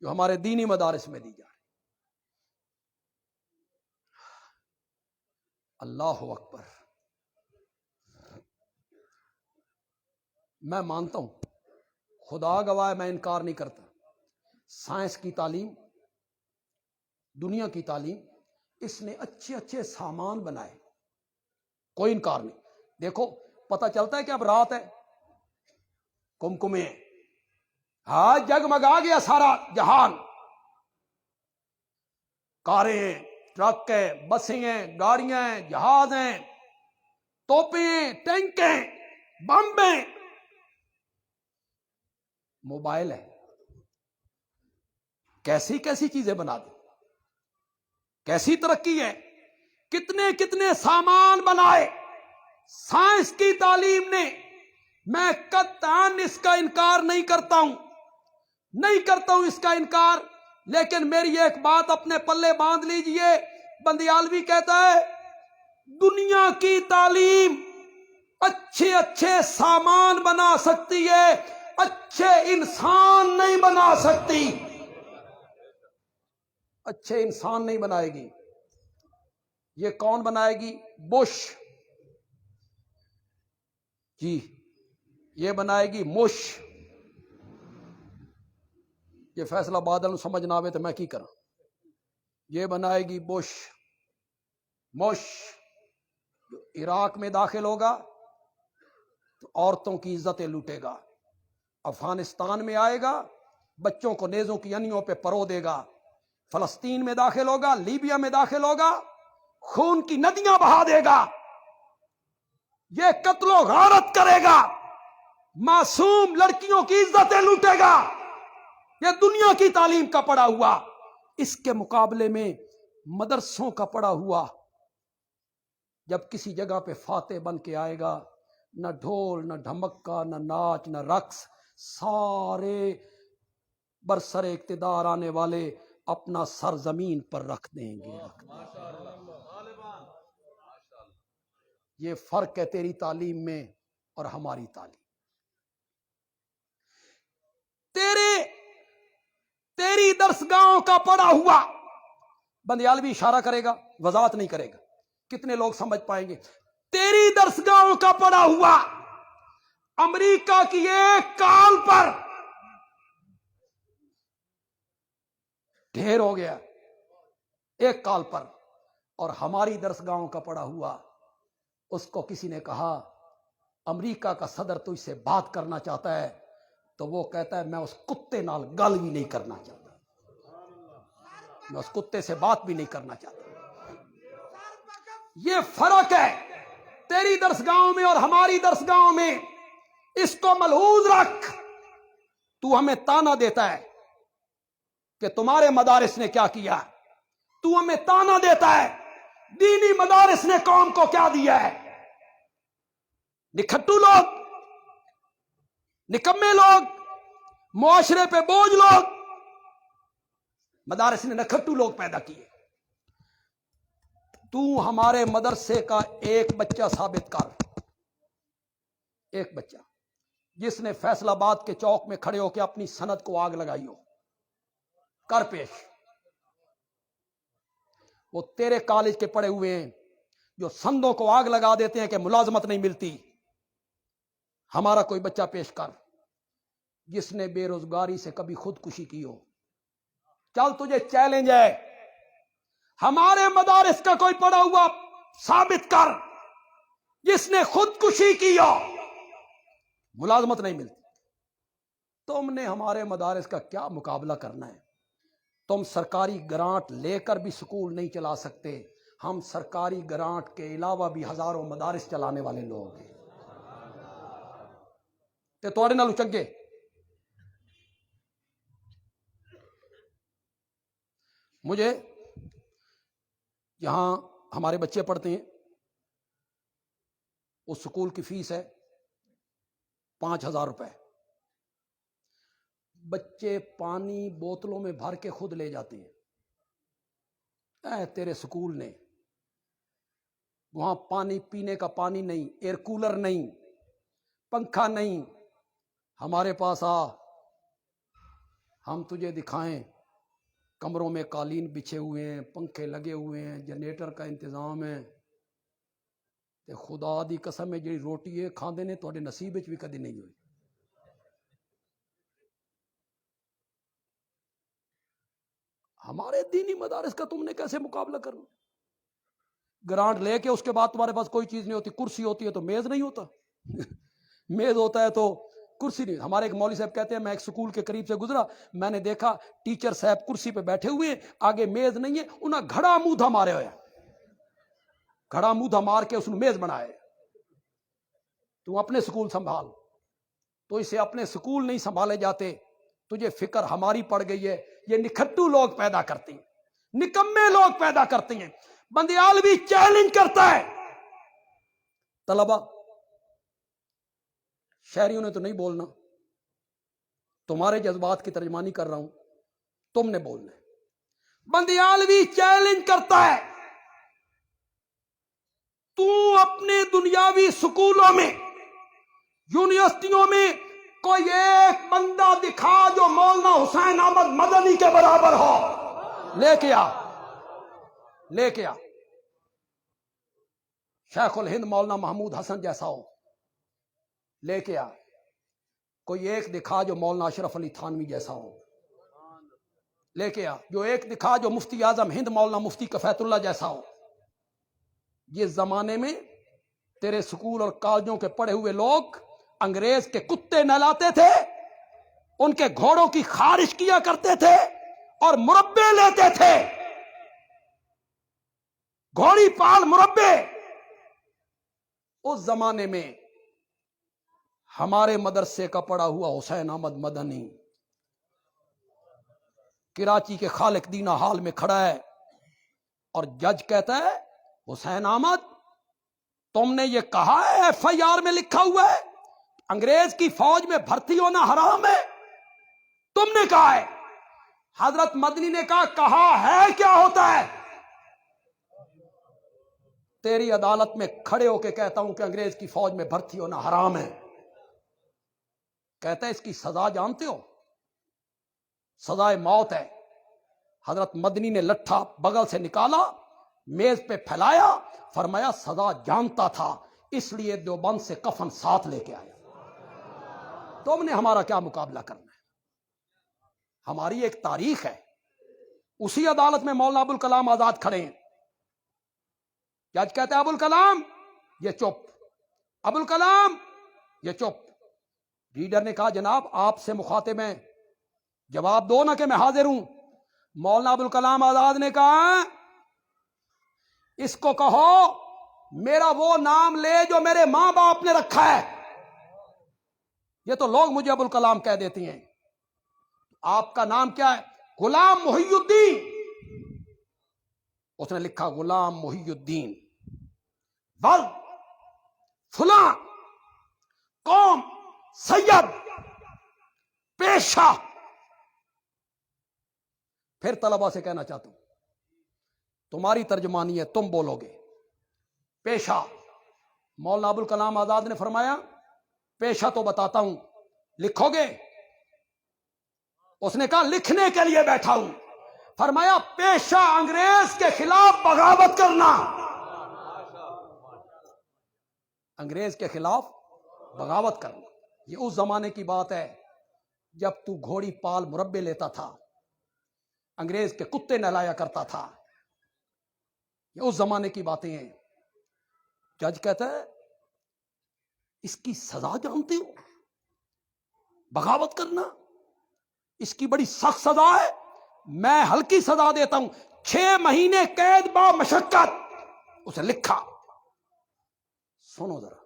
جو ہمارے دینی مدارس میں دی جا رہی. اللہ اکبر. میں مانتا ہوں, خدا گواہ میں انکار نہیں کرتا, سائنس کی تعلیم, دنیا کی تعلیم, اس نے اچھے اچھے سامان بنائے, کوئی انکار نہیں. دیکھو پتہ چلتا ہے کہ اب رات ہے, کمکمے ہیں, ہاں جگمگا گیا سارا جہان, کاریں ہیں, ٹرک ہیں, بسیں ہیں, گاڑیاں ہیں, جہاز ہیں, توپیں ہیں, ٹینک ہیں, بم ہیں, موبائل ہے. کیسی کیسی چیزیں بنا دی, کیسی ترقی ہے, کتنے کتنے سامان بنائے سائنس کی تعلیم نے. میں قطعاً اس کا انکار نہیں کرتا ہوں, نہیں کرتا ہوں اس کا انکار, لیکن میری ایک بات اپنے پلے باندھ لیجئے. بندیالوی کہتا ہے دنیا کی تعلیم اچھے اچھے سامان بنا سکتی ہے, اچھے انسان نہیں بنا سکتی. اچھے انسان نہیں بنائے گی. یہ کون بنائے گی؟ بش, جی یہ بنائے گی مش. یہ فیصلہ بادل سمجھ نہ آوے تو میں کی کروں. یہ بنائے گی بش, مش. جو عراق میں داخل ہوگا تو عورتوں کی عزتیں لوٹے گا, افغانستان میں آئے گا بچوں کو نیزوں کی انیوں پہ پرو دے گا, فلسطین میں داخل ہوگا, لیبیا میں داخل ہوگا, خون کی ندیاں بہا دے گا, یہ قتل و غارت کرے گا, معصوم لڑکیوں کی عزتیں لوٹے گا. یہ دنیا کی تعلیم کا پڑا ہوا. اس کے مقابلے میں مدرسوں کا پڑا ہوا جب کسی جگہ پہ فاتح بن کے آئے گا, نہ ڈھول, نہ ڈھمکا, نہ ناچ, نہ رقص, سارے برسر اقتدار آنے والے اپنا سر زمین پر رکھ دیں گے. یہ فرق ہے تیری تعلیم میں اور ہماری تعلیم. تیری درسگاہوں کا پڑا ہوا, بندیالوی اشارہ کرے گا, وضاحت نہیں کرے گا, کتنے لوگ سمجھ پائیں گے. تیری درسگاہوں کا پڑا ہوا امریکہ کی ایک کال پر ڈھیر ہو گیا, ایک کال پر. اور ہماری درسگاہوں کا پڑا ہوا, اس کو کسی نے کہا امریکہ کا صدر تو اس سے بات کرنا چاہتا ہے, تو وہ کہتا ہے میں اس کتے نال گل بھی نہیں کرنا چاہتا, میں اس کتے سے بات بھی نہیں کرنا چاہتا. یہ فرق ہے تیری درسگاہوں میں اور ہماری درسگاہوں میں. اس کو ملحوظ رکھ. تو ہمیں تانا دیتا ہے کہ تمہارے مدارس نے کیا کیا, تو ہمیں تانا دیتا ہے دینی مدارس نے قوم کو کیا دیا ہے. نکھٹو لوگ, نکمے لوگ, معاشرے پہ بوجھ لوگ, مدارس نے نکھٹو لوگ پیدا کیے. تو ہمارے مدرسے کا ایک بچہ ثابت کر, ایک بچہ جس نے فیصل آباد کے چوک میں کھڑے ہو کے اپنی سند کو آگ لگائی ہو, کر پیش. وہ تیرے کالج کے پڑے ہوئے ہیں جو سندوں کو آگ لگا دیتے ہیں کہ ملازمت نہیں ملتی. ہمارا کوئی بچہ پیش کر جس نے بے روزگاری سے کبھی خودکشی کی ہو. چل تجھے چیلنج ہے, ہمارے مدارس کا کوئی پڑا ہوا ثابت کر جس نے خودکشی کیا ملازمت نہیں ملتی. تم نے ہمارے مدارس کا کیا مقابلہ کرنا ہے؟ تم سرکاری گرانٹ لے کر بھی سکول نہیں چلا سکتے. ہم سرکاری گرانٹ کے علاوہ بھی ہزاروں مدارس چلانے والے لوگ ہیں. تے توڑے نالو چنگے. مجھے یہاں ہمارے بچے پڑھتے ہیں، اس سکول کی فیس ہے 5,000 روپے. بچے پانی بوتلوں میں بھر کے خود لے جاتے ہیں. اے تیرے سکول نے وہاں پانی پینے کا پانی نہیں، ایئر کولر نہیں، پنکھا نہیں. ہمارے پاس آ، ہم تجھے دکھائیں. کمروں میں قالین بچھے ہوئے ہیں، پنکھے لگے ہوئے ہیں، جنریٹر کا انتظام ہے. تے خدا دی قسم ہے جی روٹی ہے کھاندے نے تواڈے نصیب وچ بھی کدی نہیں ہوئی. ہمارے دینی مدارس کا تم نے کیسے مقابلہ کرنا؟ گرانٹ لے کے اس کے بعد تمہارے پاس کوئی چیز نہیں ہوتی. کرسی ہوتی ہے تو میز نہیں ہوتا. میز ہوتا ہے تو کرسی نہیں. ہمارے ایک مولوی صاحب کہتے ہیں میں ایک سکول کے قریب سے گزرا، میں نے دیکھا ٹیچر صاحب کرسی پہ بیٹھے ہوئے ہیں، آگے میز نہیں ہے، انہاں گھڑا مودھا مارے ہوئے ہیں. گھڑا مودھا مار کے اس نے میز بنائے. تو اپنے سکول سنبھال. تو اسے اپنے سکول نہیں سنبھالے جاتے. تجھے فکر ہماری پڑ گئی ہے. یہ نکھٹو لوگ پیدا کرتے ہیں، نکمے لوگ پیدا کرتے ہیں. بندیالوی چیلنج کرتا ہے طلبا، شہریوں نے تو نہیں بولنا، تمہارے جذبات کی ترجمانی کر رہا ہوں، تم نے بولنا ہے. بندیالوی چیلنج کرتا ہے تو اپنے دنیاوی سکولوں میں، یونیورسٹیوں میں کوئی ایک بندہ دکھا جو مولانا حسین احمد مدنی کے برابر ہو. لے کے آ، لے کے آ. شیخ الہند مولانا محمود حسن جیسا ہو، لے کے آ. کوئی ایک دکھا جو مولانا اشرف علی تھانوی جیسا ہو، لے کے آ. جو ایک دکھا جو مفتی اعظم ہند مولانا مفتی کفایت اللہ جیسا ہو. یہ زمانے میں تیرے سکول اور کالجوں کے پڑھے ہوئے لوگ انگریز کے کتے نہلاتے تھے، ان کے گھوڑوں کی خارش کیا کرتے تھے اور مربے لیتے تھے. گھوڑی پال مربے. اس زمانے میں ہمارے مدرسے کا پڑھا ہوا حسین احمد مدنی کراچی کے خالق دینہ ہال میں کھڑا ہے اور جج کہتا ہے حسین احمد تم نے یہ کہا ہے ایف آئی آر میں لکھا ہوا ہے انگریز کی فوج میں بھرتی ہونا حرام ہے؟ تم نے کہا ہے. حضرت مدنی نے کہا ہے کیا ہوتا ہے؟ تیری عدالت میں کھڑے ہو کے کہتا ہوں کہ انگریز کی فوج میں بھرتی ہونا حرام ہے. کہتا ہے اس کی سزا جانتے ہو؟ سزائے موت ہے. حضرت مدنی نے لٹھا بغل سے نکالا، میز پہ پھیلایا، فرمایا سزا جانتا تھا اس لیے دیوبند سے کفن ساتھ لے کے آیا. تم نے ہمارا کیا مقابلہ کرنا ہے؟ ہماری ایک تاریخ ہے. اسی عدالت میں مولانا ابو الکلام آزاد کھڑے ہیں. جج کہتا ہے ابو الکلام یہ چپ، ابو الکلام یہ چپ. ریڈر نے کہا جناب آپ سے مخاطب ہیں، جواب دو نا کہ میں حاضر ہوں. مولانا ابو الکلام آزاد نے کہا اس کو کہو میرا وہ نام لے جو میرے ماں باپ نے رکھا ہے. یہ تو لوگ مجھے ابو الکلام کہہ دیتی ہیں. آپ کا نام کیا ہے؟ غلام محی الدین. اس نے لکھا غلام محی الدین، ورد فلاں، قوم سید، پیشہ. پھر طلبہ سے کہنا چاہتا ہوں تمہاری ترجمانی ہے، تم بولو گے. پیشہ. مولانا ابو الکلام آزاد نے فرمایا پیشہ تو بتاتا ہوں، لکھو گے؟ اس نے کہا لکھنے کے لیے بیٹھا ہوں. فرمایا پیشہ انگریز کے خلاف بغاوت کرنا. انگریز کے خلاف بغاوت کرنا. یہ اس زمانے کی بات ہے جب تو گھوڑی پال مربے لیتا تھا، انگریز کے کتے نہلایا کرتا تھا. یہ اس زمانے کی باتیں ہیں. جج کہتا ہے اس کی سزا جانتے ہو؟ بغاوت کرنا اس کی بڑی سخت سزا ہے. میں ہلکی سزا دیتا ہوں، 6 مہینے قید با مشقت. اسے لکھا. سنو ذرا،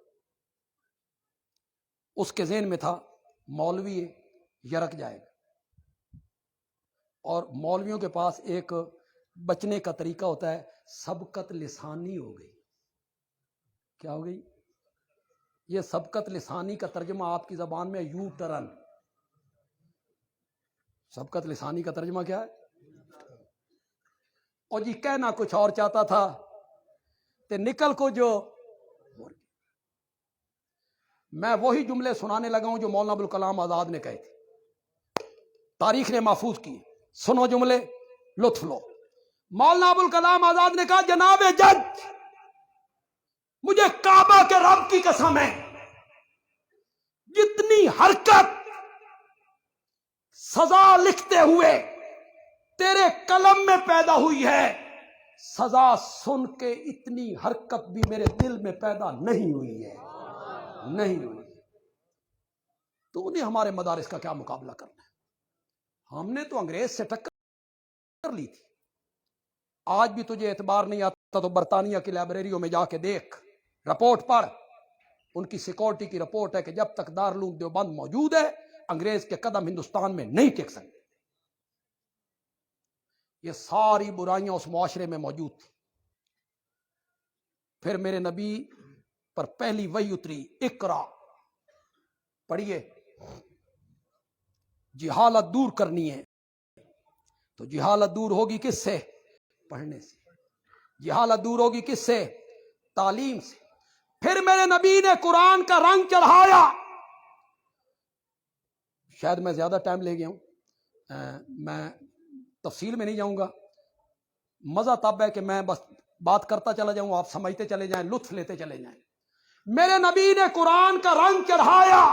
اس کے ذہن میں تھا مولوی یرک جائے گا، اور مولویوں کے پاس ایک بچنے کا طریقہ ہوتا ہے، سبقت لسانی ہو گئی. کیا ہو گئی؟ یہ سبقت لسانی کا ترجمہ آپ کی زبان میں یو ٹرن. سبقت لسانی کا ترجمہ کیا ہے؟ اور جی کہنا کچھ اور چاہتا تھا تے نکل کو جو. میں وہی جملے سنانے لگا ہوں جو مولانا ابوالکلام آزاد نے کہے تھے، تاریخ نے محفوظ کی. سنو جملے، لطف لو. مولانا ابوالکلام آزاد نے کہا جناب جج، مجھے کعبہ کے رب کی قسم ہے، جتنی حرکت سزا لکھتے ہوئے تیرے قلم میں پیدا ہوئی ہے، سزا سن کے اتنی حرکت بھی میرے دل میں پیدا نہیں ہوئی ہے، نہیں ہوئی. تو انہیں ہمارے مدارس کا کیا مقابلہ کرنا ہے؟ ہم نے تو انگریز سے ٹکر لی تھی. آج بھی تجھے اعتبار نہیں آتا تو برطانیہ کی لائبریریوں میں جا کے دیکھ، رپورٹ پڑھ. ان کی سیکورٹی کی رپورٹ ہے کہ جب تک دارالعلوم دیوبند موجود ہے انگریز کے قدم ہندوستان میں نہیں ٹک سکتے. یہ ساری برائیاں اس معاشرے میں موجود تھی. پھر میرے نبی پر پہلی وحی اتری، اقرا، پڑھیے. جہالت دور کرنی ہے تو جہالت دور ہوگی کس سے؟ پڑھنے سے. جہالت دور ہوگی کس سے؟ تعلیم سے. پھر میرے نبی نے قرآن کا رنگ چڑھایا. شاید میں زیادہ ٹائم لے گیا ہوں، میں تفصیل میں نہیں جاؤں گا. مزہ تب ہے کہ میں بس بات کرتا چلا جاؤں، آپ سمجھتے چلے جائیں، لطف لیتے چلے جائیں. میرے نبی نے قرآن کا رنگ چڑھایا،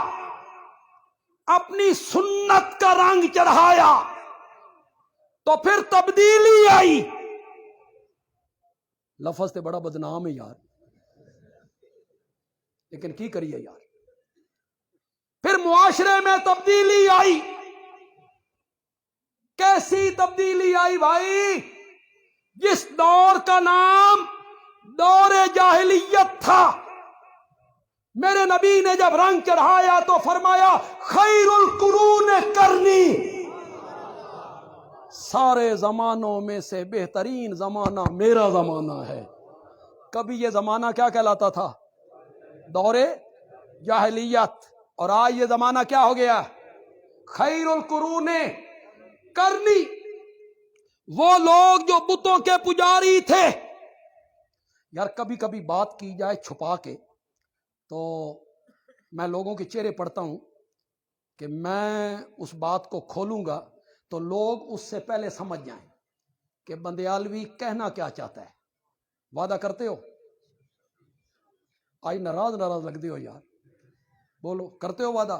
اپنی سنت کا رنگ چڑھایا، تو پھر تبدیلی آئی. لفظ تے بڑا بدنام ہے یار، لیکن کی کریے یار. پھر معاشرے میں تبدیلی آئی. کیسی تبدیلی آئی بھائی؟ جس دور کا نام دور جاہلیت تھا، میرے نبی نے جب رنگ چڑھایا تو فرمایا خیر القرون کرنی، سارے زمانوں میں سے بہترین زمانہ میرا زمانہ ہے. کبھی یہ زمانہ کیا کہلاتا تھا؟ دور جاہلیت. اور آج یہ زمانہ کیا ہو گیا؟ خیر القرون کرنی. وہ لوگ جو بتوں کے پجاری تھے، یار کبھی کبھی بات کی جائے چھپا کے تو میں لوگوں کے چہرے پڑھتا ہوں کہ میں اس بات کو کھولوں گا تو لوگ اس سے پہلے سمجھ جائیں کہ بندیالوی کہنا کیا چاہتا ہے. وعدہ کرتے ہو؟ آج ناراض لگتے ہو یار، بولو کرتے ہو وعدہ؟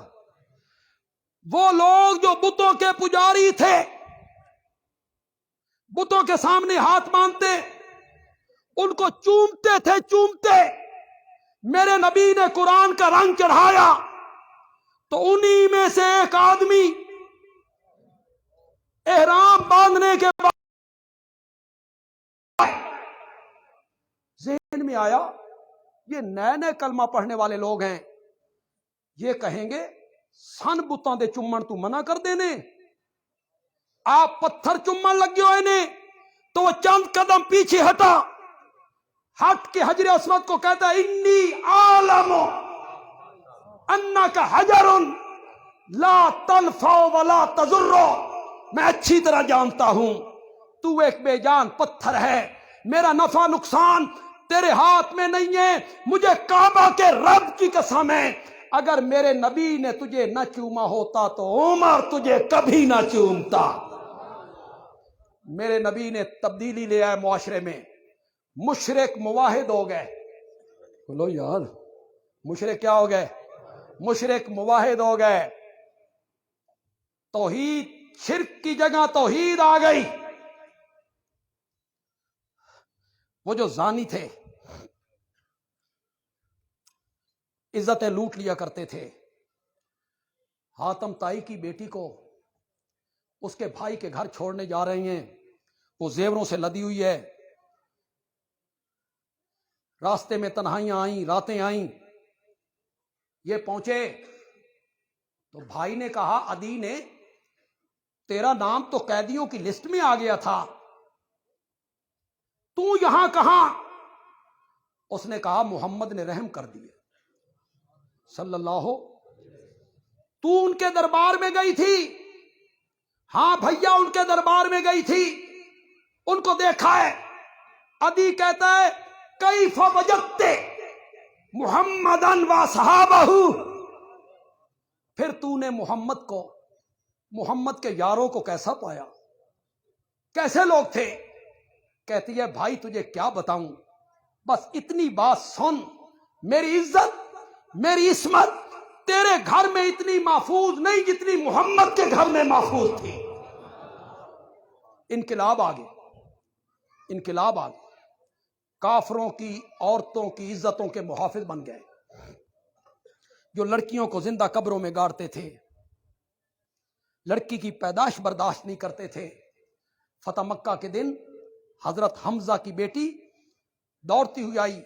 وہ لوگ جو بتوں کے پجاری تھے، بتوں کے سامنے ہاتھ باندھتے، ان کو چومتے تھے، چومتے. میرے نبی نے قرآن کا رنگ چڑھایا تو انہی میں سے ایک آدمی احرام باندھنے کے بعد ذہن میں آیا یہ نئے کلمہ پڑھنے والے لوگ ہیں، یہ کہیں گے سن بتاں دے چومن تو منع کر دینے، آپ پتھر چومن لگے ہوئے نے. تو وہ چند قدم پیچھے ہٹا، ہٹ کے حجر اسود کو کہتا ہے انی عالم انک حجر لا تنفع ولا تضر. میں اچھی طرح جانتا ہوں تو ایک بے جان پتھر ہے، میرا نفع نقصان تیرے ہاتھ میں نہیں ہے. مجھے کعبہ کے رب کی قسم ہے، اگر میرے نبی نے تجھے نہ چوما ہوتا تو عمر تجھے کبھی نہ چومتا. میرے نبی نے تبدیلی لے آئے معاشرے میں. مشرک موحد ہو گئے. بولو یار، مشرک کیا ہو گئے؟ مشرک موحد ہو گئے. توحید، شرک کی جگہ توحید آ گئی. وہ جو زانی تھے، عزتیں لوٹ لیا کرتے تھے۔ حاتم طائی کی بیٹی کو اس کے بھائی کے گھر چھوڑنے جا رہے ہیں، وہ زیوروں سے لدی ہوئی ہے، راستے میں تنہائیاں آئیں، راتیں آئیں، یہ پہنچے تو بھائی نے کہا عدی نے تیرا نام تو قیدیوں کی لسٹ میں آ گیا تھا، تو یہاں کہاں؟ اس نے کہا محمد نے رحم کر دیا صلی اللہ۔ تو ان کے دربار میں گئی تھی؟ ہاں بھیا ان کے دربار میں گئی تھی، ان کو دیکھا ہے۔ عدی کہتا ہے کیف وجدت محمدن و صحابہ، پھر تو نے محمد کے یاروں کو کیسا پایا، کیسے لوگ تھے؟ کہتی ہے بھائی تجھے کیا بتاؤں، بس اتنی بات سن، میری عزت میری عصمت تیرے گھر میں اتنی محفوظ نہیں جتنی محمد کے گھر میں محفوظ تھی۔ انقلاب آ گیا، انقلاب آ گیا، کافروں کی عورتوں کی عزتوں کے محافظ بن گئے، جو لڑکیوں کو زندہ قبروں میں گاڑتے تھے، لڑکی کی پیدائش برداشت نہیں کرتے تھے۔ فتح مکہ کے دن حضرت حمزہ کی بیٹی دوڑتی ہوئی آئی،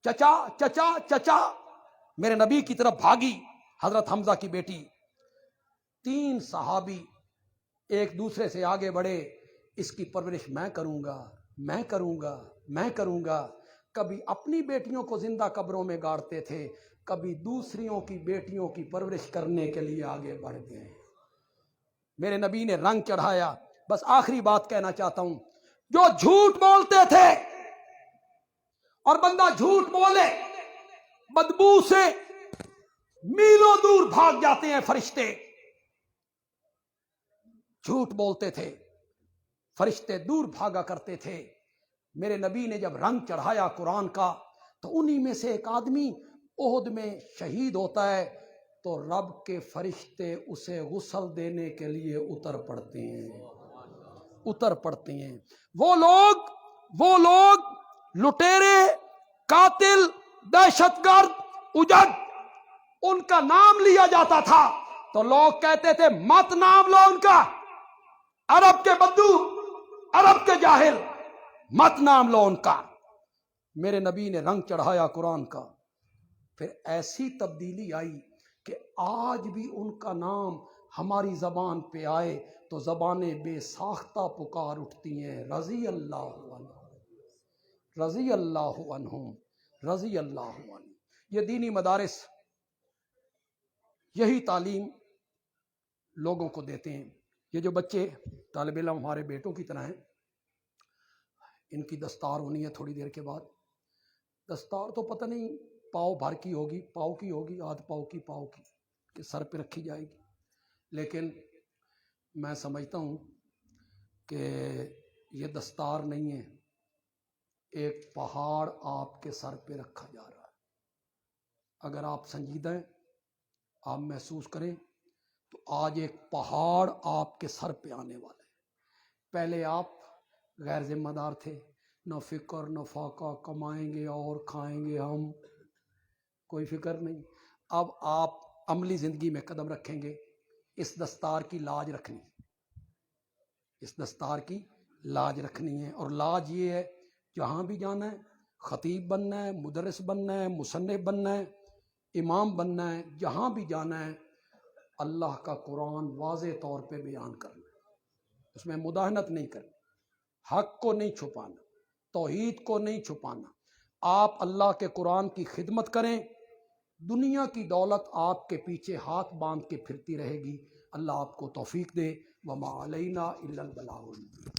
چچا چچا چچا، میرے نبی کی طرف بھاگی حضرت حمزہ کی بیٹی۔ 3 صحابی ایک دوسرے سے آگے بڑھے، اس کی پرورش میں کروں گا، میں کروں گا، میں کروں گا۔ کبھی اپنی بیٹیوں کو زندہ قبروں میں گاڑتے تھے، کبھی دوسریوں کی بیٹیوں کی پرورش کرنے کے لیے آگے بڑھ گئے۔ میرے نبی نے رنگ چڑھایا۔ بس آخری بات کہنا چاہتا ہوں، جو جھوٹ بولتے تھے، اور بندہ جھوٹ بولے بدبو سے میلوں دور بھاگ جاتے ہیں فرشتے، جھوٹ بولتے تھے فرشتے دور بھاگا کرتے تھے۔ میرے نبی نے جب رنگ چڑھایا قرآن کا، تو انہی میں سے ایک آدمی احد میں شہید ہوتا ہے، تو رب کے فرشتے اسے غسل دینے کے لیے اتر پڑتے ہیں، اتر پڑتے ہیں۔ وہ لوگ لٹیرے، قاتل، دہشت گرد، اجگ، ان کا نام لیا جاتا تھا تو لوگ کہتے تھے مت نام لو ان کا، عرب کے بدو، عرب کے جاہل، مت نام لو ان کا۔ میرے نبی نے رنگ چڑھایا قرآن کا، پھر ایسی تبدیلی آئی کہ آج بھی ان کا نام ہماری زبان پہ آئے تو زبانیں بے ساختہ پکار اٹھتی ہیں، رضی اللہ عنہ، رضی اللہ عنہم، رضی اللہ عنہ۔ یہ دینی مدارس یہی تعلیم لوگوں کو دیتے ہیں۔ یہ جو بچے طالب علم ہمارے بیٹوں کی طرح ہیں، ان کی دستار ہونی ہے تھوڑی دیر کے بعد۔ دستار تو پتہ نہیں پاؤ بھر کی ہوگی، پاؤ کی ہوگی، آدھ پاؤ کی، پاؤ کی کہ سر پہ رکھی جائے گی، لیکن میں سمجھتا ہوں کہ یہ دستار نہیں ہے، ایک پہاڑ آپ کے سر پہ رکھا جا رہا ہے۔ اگر آپ سنجیدہ ہیں، آپ محسوس کریں تو آج ایک پہاڑ آپ کے سر پہ آنے والا ہے۔ پہلے آپ غیر ذمہ دار تھے، نہ فکر نہ فاقہ، کمائیں گے اور کھائیں گے ہم، کوئی فکر نہیں۔ اب آپ عملی زندگی میں قدم رکھیں گے، اس دستار کی لاج رکھنی، اس دستار کی لاج رکھنی ہے، اور لاج یہ ہے جہاں بھی جانا ہے، خطیب بننا ہے، مدرس بننا ہے، مصنف بننا ہے، امام بننا ہے، جہاں بھی جانا ہے اللہ کا قرآن واضح طور پہ بیان کرنا ہے، اس میں مداہنت نہیں کرنی، حق کو نہیں چھپانا، توحید کو نہیں چھپانا۔ آپ اللہ کے قرآن کی خدمت کریں، دنیا کی دولت آپ کے پیچھے ہاتھ باندھ کے پھرتی رہے گی۔ اللہ آپ کو توفیق دے۔ وما علینا الا البلاغ المبین۔